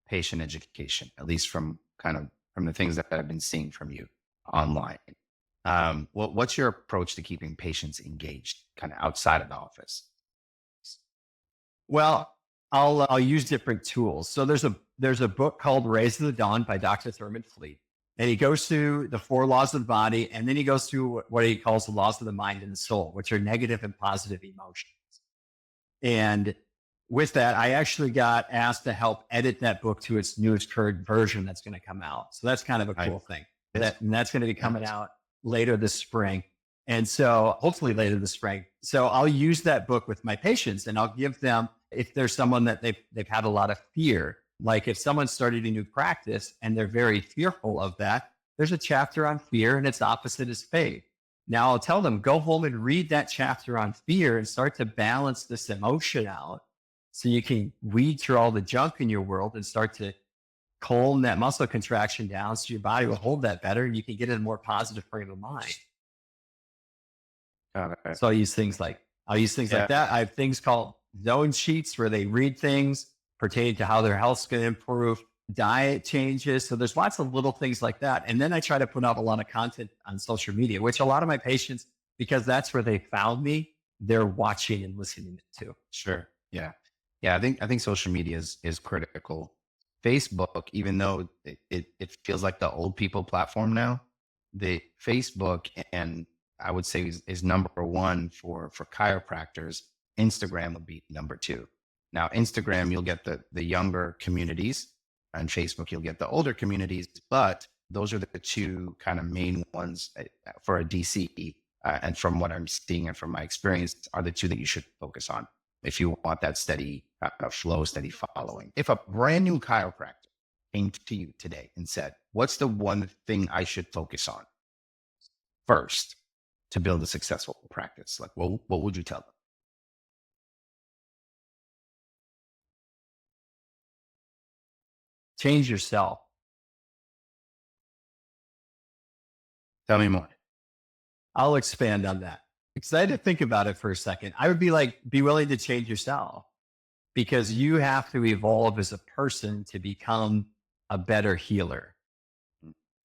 patient education, at least from the things that I've been seeing from you online. What's your approach to keeping patients engaged, kind of outside of the office? Well, I'll use different tools. So there's a book called Rays of the Dawn by Dr. Thurman Fleet. And he goes through the 4 laws of the body, and then he goes through what he calls the laws of the mind and the soul, which are negative and positive emotions. And with that, I actually got asked to help edit that book to its newest current version that's going to come out. So that's kind of a I cool thing. It's And that's going to be yeah, coming out later this spring. And so hopefully later this spring. So I'll use that book with my patients, and I'll give them, if there's someone that they've had a lot of fear, like if someone started a new practice and they're very fearful of that, there's a chapter on fear and its opposite is faith. Now I'll tell them, go home and read that chapter on fear and start to balance this emotion out so you can weed through all the junk in your world and start to calm that muscle contraction down so your body will hold that better and you can get in a more positive frame of mind. Got it. So I'll use things like that. I have things called zone sheets where they read things pertaining to how their health's going to improve, diet changes. So there's lots of little things like that. And then I try to put out a lot of content on social media, which a lot of my patients, because that's where they found me, they're watching and listening to. Sure. Yeah. Yeah. I think social media is critical. Facebook, even though it feels like the old people platform now, the Facebook, and I would say is number one for chiropractors. Instagram would be number two. Now, Instagram, you'll get the younger communities, and Facebook, you'll get the older communities, but those are the two kind of main ones for a DC. And from what I'm seeing and from my experience, are the two that you should focus on if you want that steady flow, steady following. If a brand new chiropractor came to you today and said, what's the one thing I should focus on first to build a successful practice? Like, what would you tell them? Change yourself. Tell me more. I'll expand on that because I had to think about it for a second. I would be willing to change yourself because you have to evolve as a person to become a better healer.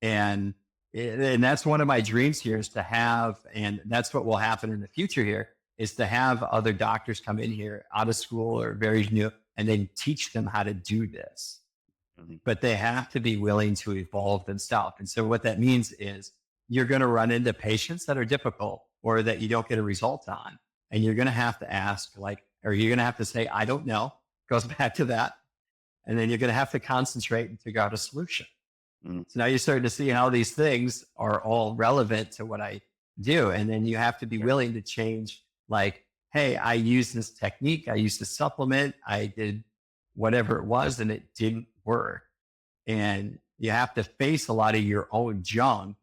And that's one of my dreams here is to have, and that's what will happen in the future here, is to have other doctors come in here out of school or very new and then teach them how to do this. But they have to be willing to evolve themselves. And so what that means is you're going to run into patients that are difficult or that you don't get a result on. And you're going to have to ask or you're going to have to say, I don't know, goes back to that. And then you're going to have to concentrate and figure out a solution. So now you're starting to see how these things are all relevant to what I do. And then you have to be willing to change, hey, I used this technique. I used this supplement. I did whatever it was and it didn't work. And you have to face a lot of your own junk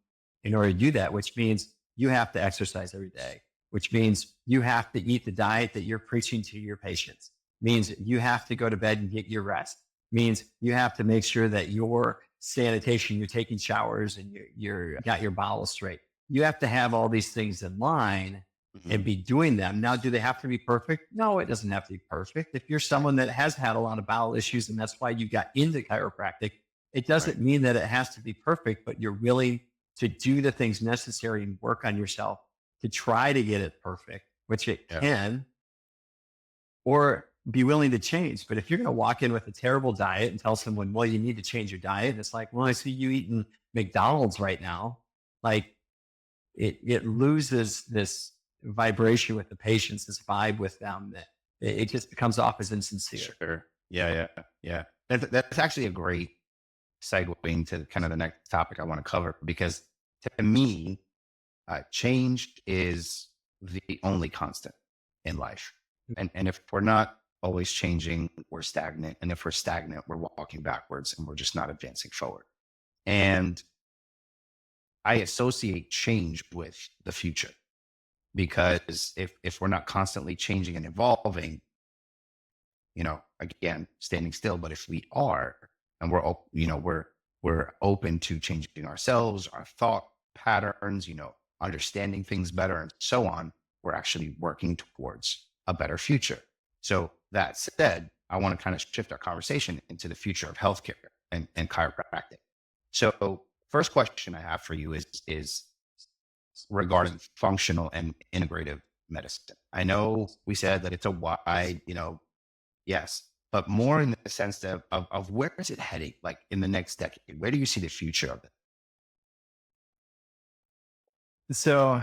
in order to do that, which means you have to exercise every day, which means you have to eat the diet that you're preaching to your patients, means you have to go to bed and get your rest, means you have to make sure that your sanitation, you're taking showers and you're got your bowels straight. You have to have all these things in line and be doing them. Now, do they have to be perfect? No, it doesn't have to be perfect. If you're someone that has had a lot of bowel issues and that's why you got into chiropractic, it doesn't mean that it has to be perfect, but you're willing to do the things necessary and work on yourself to try to get it perfect, which it can, or be willing to change. But if you're going to walk in with a terrible diet and tell someone, well, you need to change your diet, and it's like, well, I see you eating McDonald's right now. It loses this vibration with the patients, this vibe with them, that it just becomes off as insincere. Sure. Yeah. That's actually a great segue into kind of the next topic I want to cover, because to me, change is the only constant in life. And if we're not always changing, we're stagnant. And if we're stagnant, we're walking backwards and we're just not advancing forward. And I associate change with the future, because if we're not constantly changing and evolving, again, standing still, but if we are, and we're open to changing ourselves, our thought patterns, understanding things better and so on, we're actually working towards a better future. So that said, I want to kind of shift our conversation into the future of healthcare and chiropractic. So first question I have for you is regarding functional and integrative medicine. I know we said that it's a wide, yes, but more in the sense of where is it heading, like in the next decade? Where do you see the future of it? So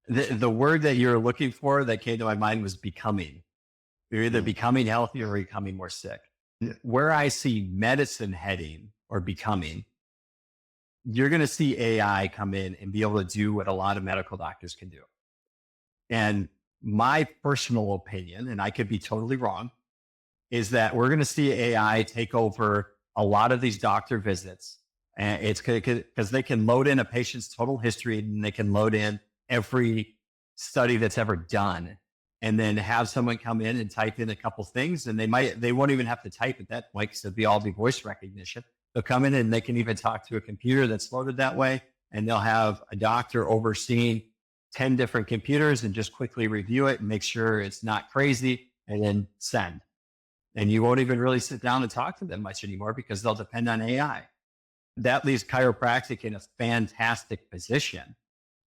the word that you're looking for that came to my mind was becoming. You're either becoming healthy or becoming more sick. Where I see medicine heading or becoming, you're going to see AI come in and be able to do what a lot of medical doctors can do. And my personal opinion, and I could be totally wrong, is that we're going to see AI take over a lot of these doctor visits. And it's because they can load in a patient's total history and they can load in every study that's ever done. and then have someone come in and type in a couple things. And they won't even have to type at that point because it'll be voice recognition. They'll come in and they can even talk to a computer that's loaded that way. And they'll have a doctor overseeing 10 different computers and just quickly review it and make sure it's not crazy and then send. And you won't even really sit down and talk to them much anymore because they'll depend on AI. That leaves chiropractic in a fantastic position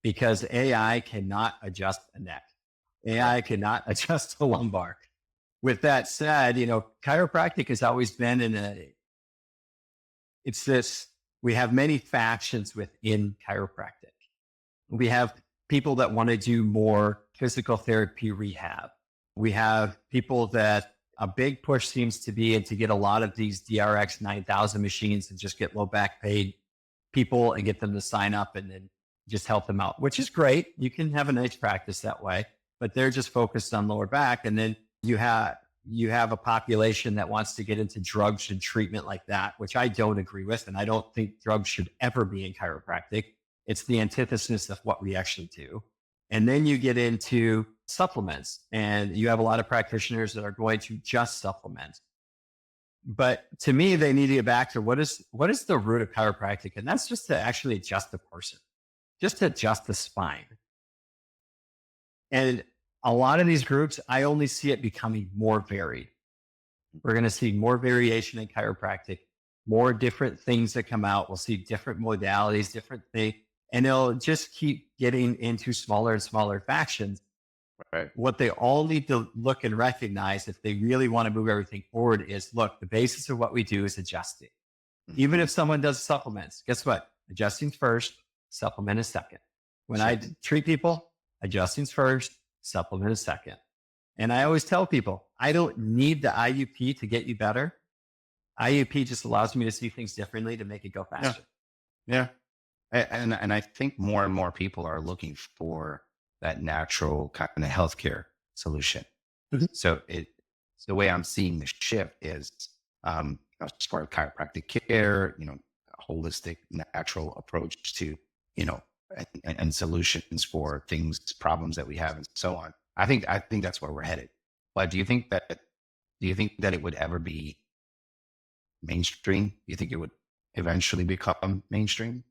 because AI cannot adjust a neck. AI cannot adjust the lumbar. With that said, chiropractic has always been we have many factions within chiropractic. We have people that want to do more physical therapy rehab. We have people that a big push seems to be to get a lot of these DRX 9000 machines and just get low back paid people and get them to sign up and then just help them out, which is great. You can have a nice practice that way, but they're just focused on lower back. And then you have a population that wants to get into drugs and treatment like that, which I don't agree with. And I don't think drugs should ever be in chiropractic. It's the antithesis of what we actually do. And then you get into supplements, and you have a lot of practitioners that are going to just supplement. But to me, they need to get back to what is the root of chiropractic? And that's just to actually adjust the person, just to adjust the spine. And a lot of these groups, I only see it becoming more varied. We're going to see more variation in chiropractic, more different things that come out. We'll see different modalities, different things, and they'll just keep getting into smaller and smaller factions. Right. What they all need to look and recognize if they really want to move everything forward is, look, the basis of what we do is adjusting. Mm-hmm. Even if someone does supplements, guess what? Adjusting's first, supplement is second. When I treat people, adjusting's first, supplement is second. And I always tell people, I don't need the IUP to get you better. IUP just allows me to see things differently to make it go faster. Yeah. And I think more and more people are looking for that natural kind of healthcare solution. Mm-hmm. So the way I'm seeing the shift is as far as chiropractic care, a holistic, natural approach to, and solutions for problems that we have and so on. I think that's where we're headed. But do you think that it would ever be mainstream? Do you think it would eventually become mainstream?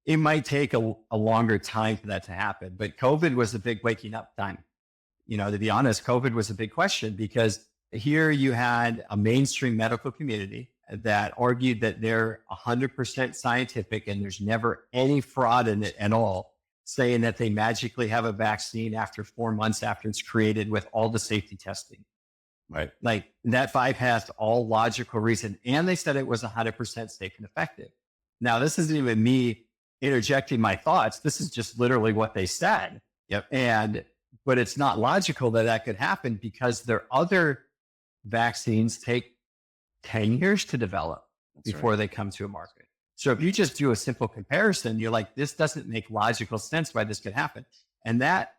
It might take a longer time for that to happen, but COVID was a big waking up time. To be honest, COVID was a big question because here you had a mainstream medical community that argued that they're 100% scientific and there's never any fraud in it at all, saying that they magically have a vaccine after 4 months after it's created with all the safety testing. Right. Like that bypassed all logical reason. And they said it was 100% safe and effective. Now, this isn't even me interjecting my thoughts. This is just literally what they said. Yep. But it's not logical that could happen because their other vaccines take 10 years to develop before they come to a market. So if you just do a simple comparison, you're like, this doesn't make logical sense why this could happen. And that,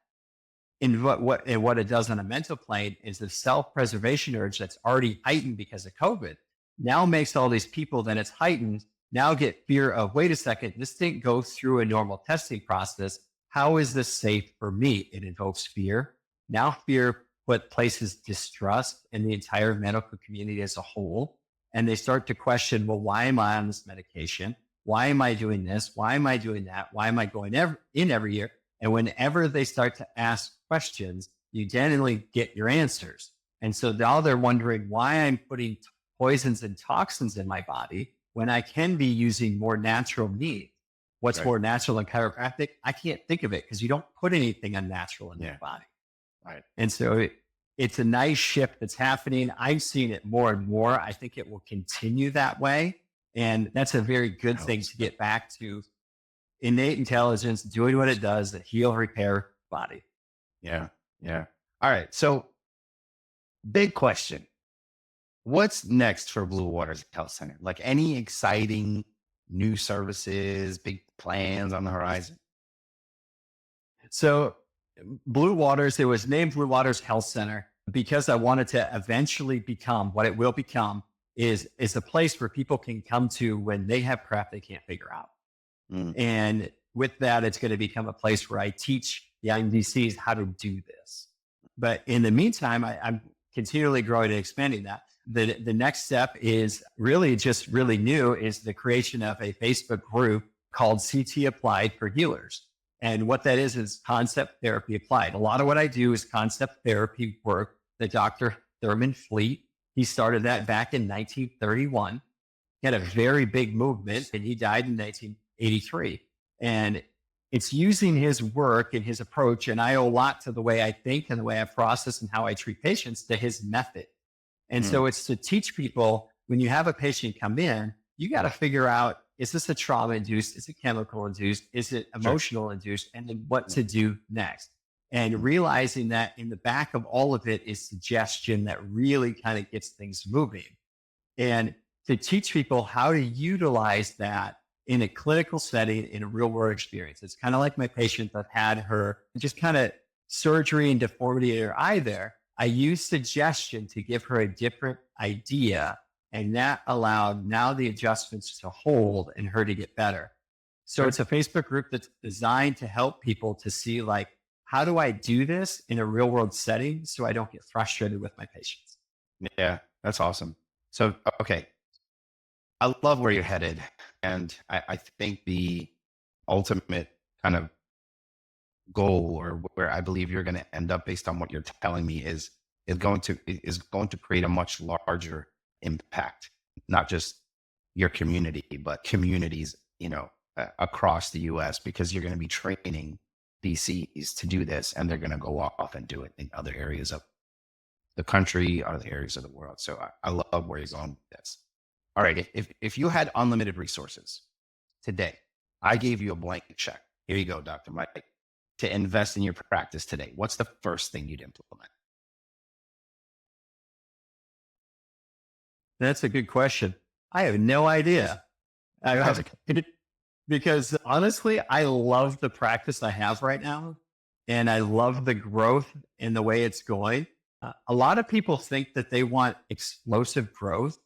in what it does on a mental plane, is the self-preservation urge that's already heightened because of COVID now makes all these people that it's heightened now get fear of, wait a second, this didn't go through a normal testing process. How is this safe for me? It invokes fear. Now fear places distrust in the entire medical community as a whole. And they start to question, well, why am I on this medication? Why am I doing this? Why am I doing that? Why am I going in every year? And whenever they start to ask questions, you generally get your answers. And so now they're wondering why I'm putting poisons and toxins in my body when I can be using more natural meat. What's more natural than chiropractic? I can't think of it because you don't put anything unnatural in your body. Right. And so it's a nice shift that's happening. I'm seeing it more and more. I think it will continue that way. And that's a very good thing to get back to innate intelligence, doing what it does, the heal, repair body. Yeah. All right. So big question. What's next for Blue Waters Health Center? Like any exciting new services, big plans on the horizon? So Blue Waters, it was named Blue Waters Health Center because I wanted to eventually become what it will become is a place where people can come to when they have crap they can't figure out. And with that, it's going to become a place where I teach the IMDCs how to do this. But in the meantime, I'm continually growing and expanding that. The next step is really just really new is the creation of a Facebook group called CT Applied for Healers. And what that is concept therapy applied. A lot of what I do is concept therapy work. The Dr. Thurman Fleet, he started that back in 1931. He had a very big movement and he died in 1983. And it's using his work and his approach. And I owe a lot to the way I think and the way I process and how I treat patients to his method. And so it's to teach people when you have a patient come in, you got to figure out, is this a trauma induced? Is it chemical induced? Is it emotional induced? And then what to do next. And realizing that in the back of all of it is suggestion that really kind of gets things moving. And to teach people how to utilize that in a clinical setting, in a real world experience. It's kind of like my patient that had her just kind of surgery and deformity in her eye there. I used suggestion to give her a different idea, and that allowed now the adjustments to hold and her to get better. So it's a Facebook group that's designed to help people to see like, how do I do this in a real world setting so I don't get frustrated with my patients? Yeah, that's awesome. So, okay. I love where you're headed. And I think the ultimate kind of goal or where I believe you're going to end up based on what you're telling me is going to create a much larger impact, not just your community, but communities, across the US, because you're going to be training DCs to do this and they're going to go off and do it in other areas of the country, other areas of the world. So I love where you're going with this. All right. If you had unlimited resources today, I gave you a blank check. Here you go, Dr. Mike, to invest in your practice today. What's the first thing you'd implement? That's a good question. I have no idea. Because honestly, I love the practice I have right now. And I love the growth and the way it's going. A lot of people think that they want explosive growth.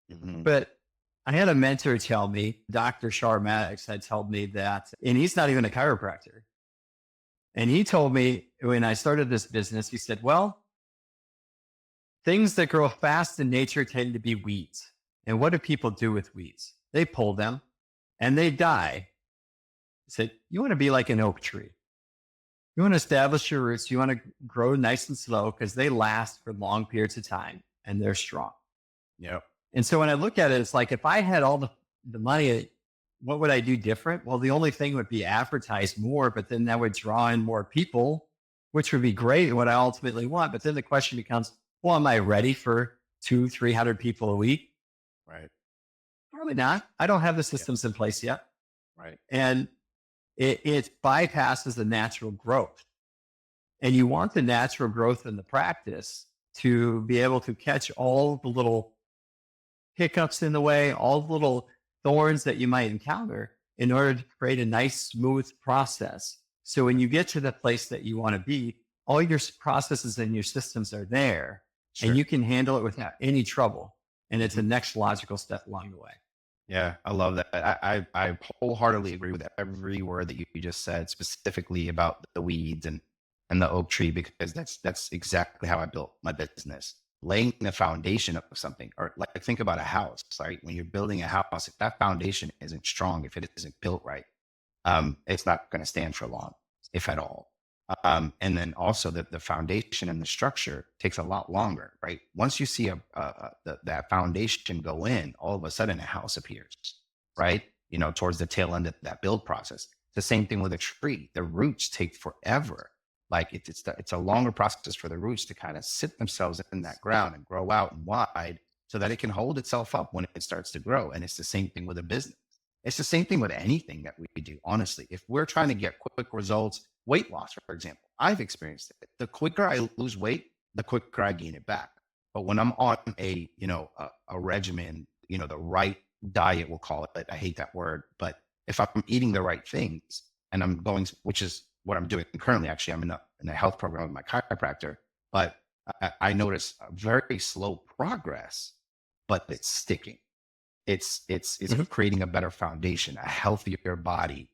But I had a mentor tell me, Dr. Shar Maddox had told me that, and he's not even a chiropractor. And he told me when I started this business, he said, well, things that grow fast in nature tend to be weeds. And what do people do with weeds? They pull them and they die. He said, you want to be like an oak tree. You want to establish your roots. You want to grow nice and slow because they last for long periods of time and they're strong. Yep. And so when I look at it, it's like, if I had all the money, what would I do different? Well, the only thing would be advertise more, but then that would draw in more people, which would be great and what I ultimately want. But then the question becomes, well, am I ready for 200-300 people a week? Right. Probably not. I don't have the systems in place yet. Right. And it bypasses the natural growth. And you want the natural growth in the practice to be able to catch all the little hiccups in the way, all the little thorns that you might encounter in order to create a nice, smooth process. So when you get to the place that you want to be, all your processes and your systems are there and you can handle it without any trouble. And it's the next logical step along the way. Yeah, I love that. I wholeheartedly agree with every word that you just said, specifically about the weeds and the oak tree, because that's exactly how I built my business. Laying the foundation of something, or like think about a house, right? When you're building a house, if that foundation isn't strong, if it isn't built right, it's not going to stand for long, if at all. And then also the foundation and the structure takes a lot longer, right? Once you see that foundation go in, all of a sudden a house appears, right? Towards the tail end of that build process. The same thing with a tree. The roots take forever. Like it's a longer process for the roots to kind of sit themselves in that ground and grow out and wide so that it can hold itself up when it starts to grow. And it's the same thing with a business. It's the same thing with anything that we do, honestly. If we're trying to get quick results, weight loss, for example, I've experienced it. The quicker I lose weight, the quicker I gain it back. But when I'm on a regimen, the right diet, we'll call it, I hate that word, but if I'm eating the right things and I'm going, which is what I'm doing currently, actually, I'm in a health program with my chiropractor, but I notice a very slow progress, but it's sticking. It's creating a better foundation, a healthier body,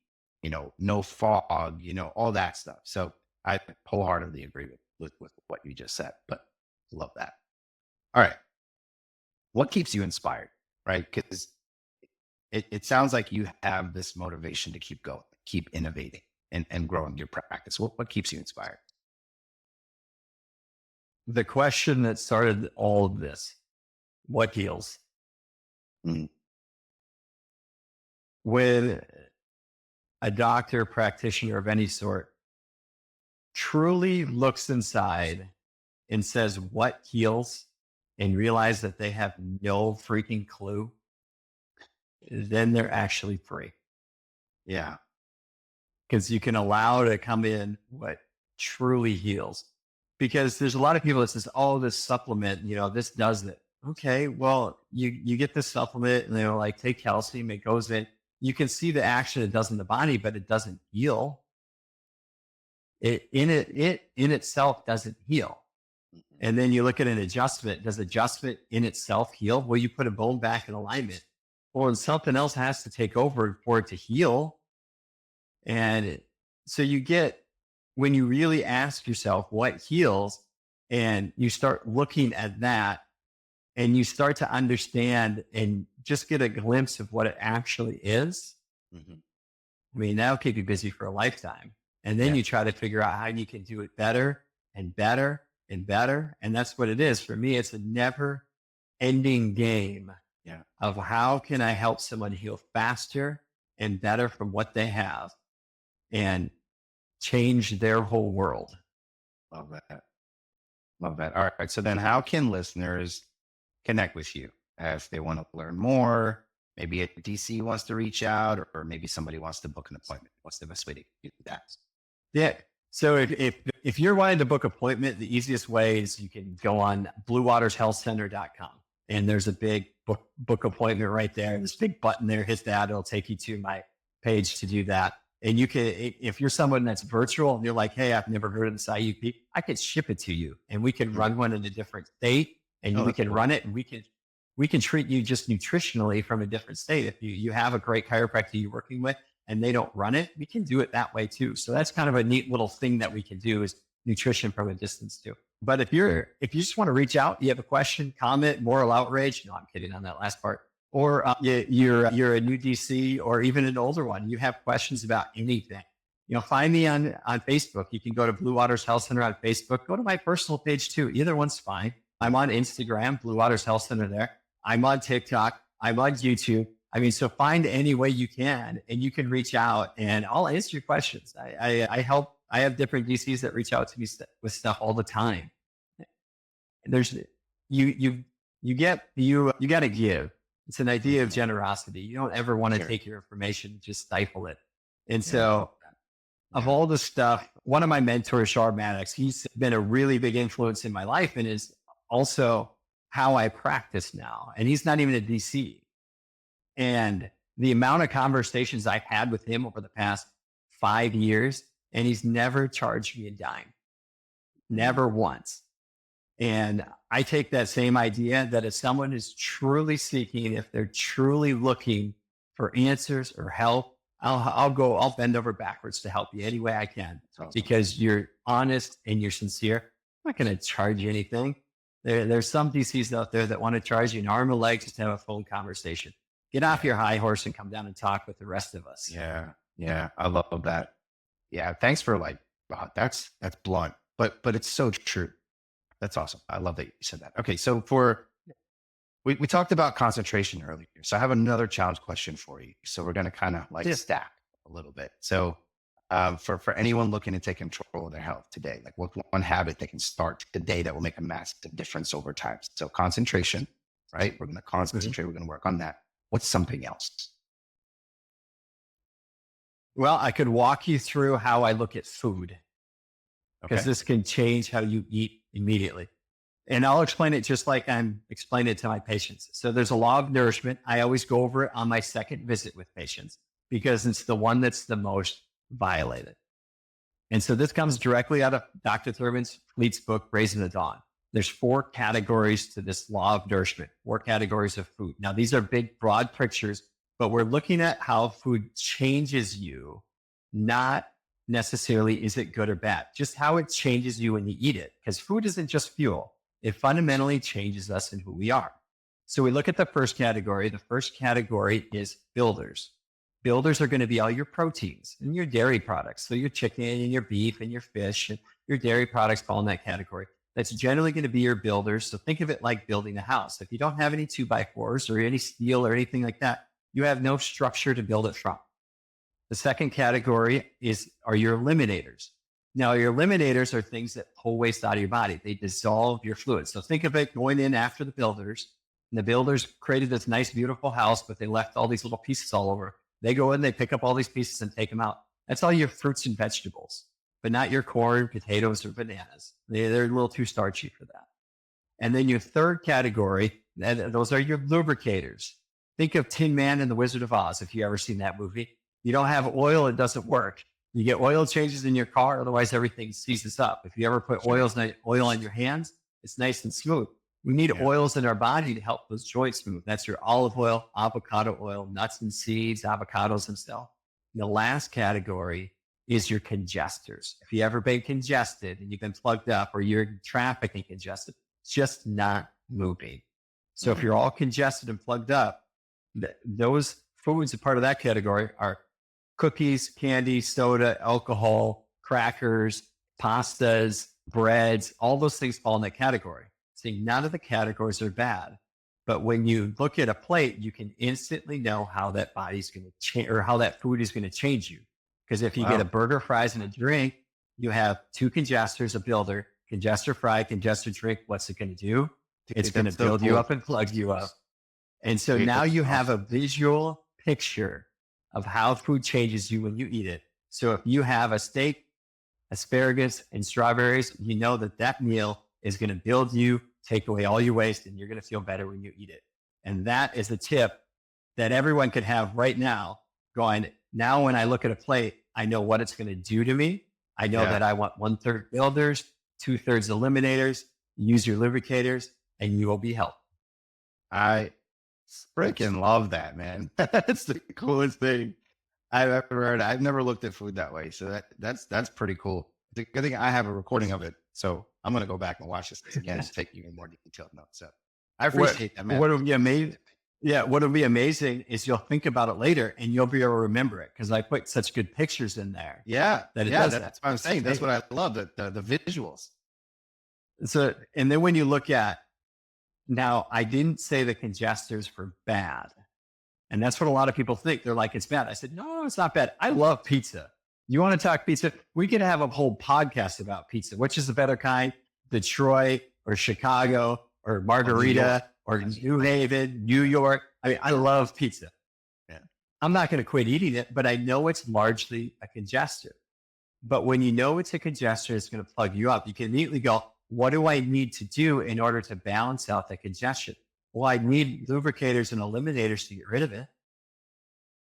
no fog, all that stuff. So I wholeheartedly agree with what you just said, but love that. All right. What keeps you inspired, right? Because it sounds like you have this motivation to keep going, keep innovating and growing your practice. What keeps you inspired? The question that started all of this, what heals? Mm, When a doctor, practitioner of any sort truly looks inside and says, what heals? And realize that they have no freaking clue, then they're actually free. yeah. Because you can allow to come in what truly heals. Because there's a lot of people that says, oh, this supplement, this does it. Okay, well, you get this supplement and they're like, take calcium, it goes in. You can see the action it does in the body, but it doesn't heal. It in itself doesn't heal. And then you look at an adjustment. Does adjustment in itself heal? Well, you put a bone back in alignment. Well, and something else has to take over for it to heal. And so you get, when you really ask yourself what heals, and you start looking at that, and you start to understand and just get a glimpse of what it actually is. Mm-hmm. I mean, that'll keep you busy for a lifetime. And then you try to figure out how you can do it better and better and better. And that's what it is. For me, it's a never ending game of how can I help someone heal faster and better from what they have and change their whole world. Love that. Love that. All right. So then how can listeners connect with you if they want to learn more? Maybe a DC wants to reach out, or maybe somebody wants to book an appointment. What's the best way to do that? Yeah. So if you're wanting to book an appointment, the easiest way is you can go on bluewatershealthcenter.com, and there's a big book appointment right there. There's a big button there. Hit that. It'll take you to my page to do that. And you can, if you're someone that's virtual and you're like, hey, I've never heard of this IUP, I could ship it to you, and we can run one in a different state, and we can run it, and we can treat you just nutritionally from a different state. If you have a great chiropractor you're working with and they don't run it, we can do it that way too. So that's kind of a neat little thing that we can do, is nutrition from a distance too. But if you just want to reach out, you have a question, comment, moral outrage. No, I'm kidding on that last part. Or you're a new DC or even an older one. You have questions about anything. Find me on Facebook. You can go to Blue Waters Health Center on Facebook. Go to my personal page too. Either one's fine. I'm on Instagram, Blue Waters Health Center there. I'm on TikTok. I'm on YouTube. I mean, so find any way you can, and you can reach out, and I'll answer your questions. I help. I have different DCs that reach out to me with stuff all the time. There's you got to give. It's an idea of generosity. You don't ever want to take your information, just stifle it. And so of all the stuff, one of my mentors, Shar Maddox, he's been a really big influence in my life and is also how I practice now. And he's not even a DC. And the amount of conversations I've had with him over the past 5 years, and he's never charged me a dime, never once. And I take that same idea that if someone is truly seeking, if they're truly looking for answers or help, I'll bend over backwards to help you any way I can, because you're honest and you're sincere. I'm not going to charge you anything. There's some DCs out there that want to charge you an arm and a leg just to have a phone conversation. Get off your high horse and come down and talk with the rest of us. Yeah. I love that. Yeah. Thanks for wow, that's blunt, but it's so true. That's awesome. I love that you said that. Okay. So we talked about concentration earlier. So I have another challenge question for you. So we're going to kind of stack a little bit. So for anyone looking to take control of their health today, like what one habit they can start today that will make a massive difference over time. So concentration, right? We're going to concentrate. We're going to work on that. What's something else? Well, I could walk you through how I look at food, because this can change how you eat immediately. And I'll explain it just like I'm explaining it to my patients. So there's a law of nourishment. I always go over it on my second visit with patients, because it's the one that's the most violated. And so this comes directly out of Dr. Thurman's Fleet's book, Raising the Dawn. There's 4 categories to this law of nourishment, 4 categories of food. Now, these are big, broad pictures, but we're looking at how food changes you, not necessarily is it good or bad, just how it changes you when you eat it. Because food isn't just fuel. It fundamentally changes us and who we are. So we look at the first category. The first category is builders. Builders are going to be all your proteins and your dairy products. So your chicken and your beef and your fish and your dairy products fall in that category. That's generally going to be your builders. So think of it like building a house. If you don't have any 2x4s or any steel or anything like that, you have no structure to build it from. The second category are your eliminators. Now, your eliminators are things that pull waste out of your body. They dissolve your fluids. So think of it going in after the builders. And the builders created this nice, beautiful house, but they left all these little pieces all over. They go in, they pick up all these pieces and take them out. That's all your fruits and vegetables, but not your corn, potatoes, or bananas. They're a little too starchy for that. And then your third category, those are your lubricators. Think of Tin Man and the Wizard of Oz, if you ever seen that movie. You don't have oil, it doesn't work. You get oil changes in your car, otherwise everything seizes up. If you ever put oil on your hands, it's nice and smooth. We need oils in our body to help those joints move. That's your olive oil, avocado oil, nuts and seeds, avocados and stuff. The last category is your congestors. If you ever been congested and you've been plugged up or you're in traffic and congested, it's just not moving. So if you're all congested and plugged up, those foods, a part of that category, are cookies, candy, soda, alcohol, crackers, pastas, breads. All those things fall in that category. See, none of the categories are bad. But when you look at a plate, you can instantly know how that body's going to change or how that food is going to change you. Because if you get a burger, fries, and a drink, you have two congestors, a builder, congester fry, congester drink. What's it going to do? It's going to build you up and plug you up. And so now you have a visual picture of how food changes you when you eat it. So if you have a steak, asparagus, and strawberries, you know that meal is going to build you, take away all your waste, and you're going to feel better when you eat it. And that is a tip that everyone could have right now going, now when I look at a plate, I know what it's going to do to me. I know that I want 1/3 builders, 2/3 eliminators. Use your lubricators and you will be healthy. I freaking love that, man. That's the coolest thing I've ever heard. I've never looked at food that way. So that's pretty cool. The good thing I have a recording of it. So I'm going to go back and watch this again and take even more detailed notes. So I appreciate that, man. What would be amazing? Yeah. What would be amazing is you'll think about it later and you'll be able to remember it because I put such good pictures in there. Yeah. That's what I'm saying. That's what I love, the visuals. So, and then when you look at, now I didn't say the congestors were bad. And that's what a lot of people think. They're like, it's bad. I said, no, it's not bad. I love pizza. You want to talk pizza? We could have a whole podcast about pizza. Which is the better kind? Detroit or Chicago or Margarita or New Haven, New York. I mean, I love pizza. Yeah. I'm not going to quit eating it, but I know it's largely a congester. But when you know it's a congester, it's going to plug you up. You can immediately go, what do I need to do in order to balance out the congestion? Well, I need lubricators and eliminators to get rid of it.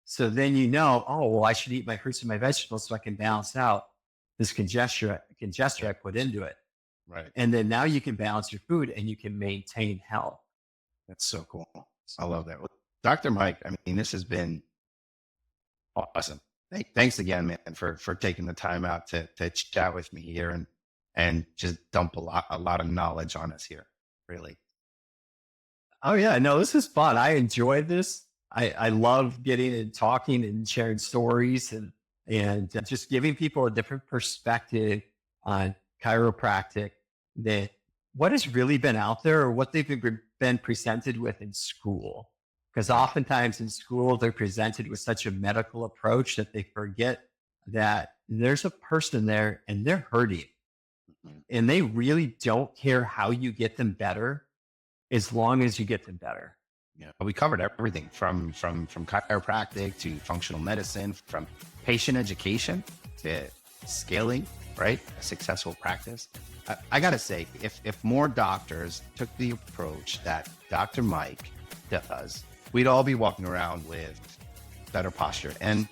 So then I should eat my fruits and my vegetables so I can balance out this congester I put into it. Right. And then now you can balance your food and you can maintain health. That's so cool. I love that. Well, Dr. Mike, I mean, this has been awesome. Thanks again, man, for taking the time out to chat with me here and just dump a lot of knowledge on us here. Really. Oh yeah, no, this is fun. I enjoyed this. I love getting and talking and sharing stories and just giving people a different perspective on chiropractic, that what has really been out there or what they've been presented with in school. Because oftentimes in school, they're presented with such a medical approach that they forget that there's a person there and they're hurting. And they really don't care how you get them better as long as you get them better. Yeah, we covered everything from chiropractic to functional medicine, from patient education to scaling, right? A successful practice. I got to say, if more doctors took the approach that Dr. Mike does, we'd all be walking around with better posture and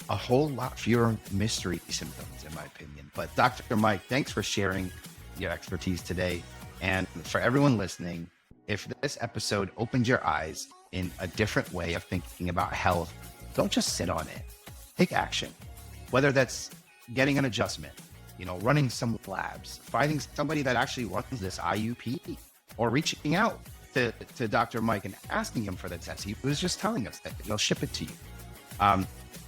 a whole lot fewer mystery symptoms, in my opinion. But Dr. Mike, thanks for sharing your expertise today. And for everyone listening, if this episode opened your eyes in a different way of thinking about health, don't just sit on it. Take action. Whether that's getting an adjustment, running some labs, finding somebody that actually runs this IUP, or reaching out to Dr. Mike and asking him for the test. He was just telling us that he'll ship it to you.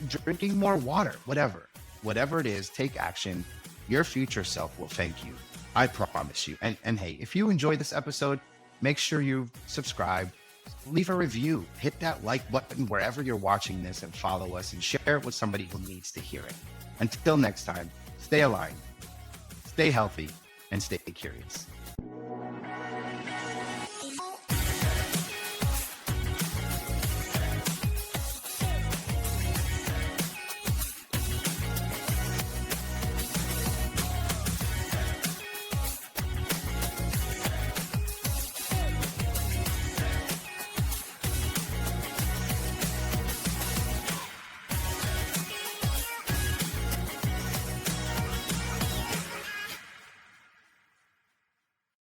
Drinking more water, whatever it is, take action. Your future self will thank you. I promise you. And hey, if you enjoyed this episode, make sure you subscribe, leave a review, hit that like button wherever you're watching this, and follow us and share it with somebody who needs to hear it. Until next time, stay aligned, stay healthy, and stay curious.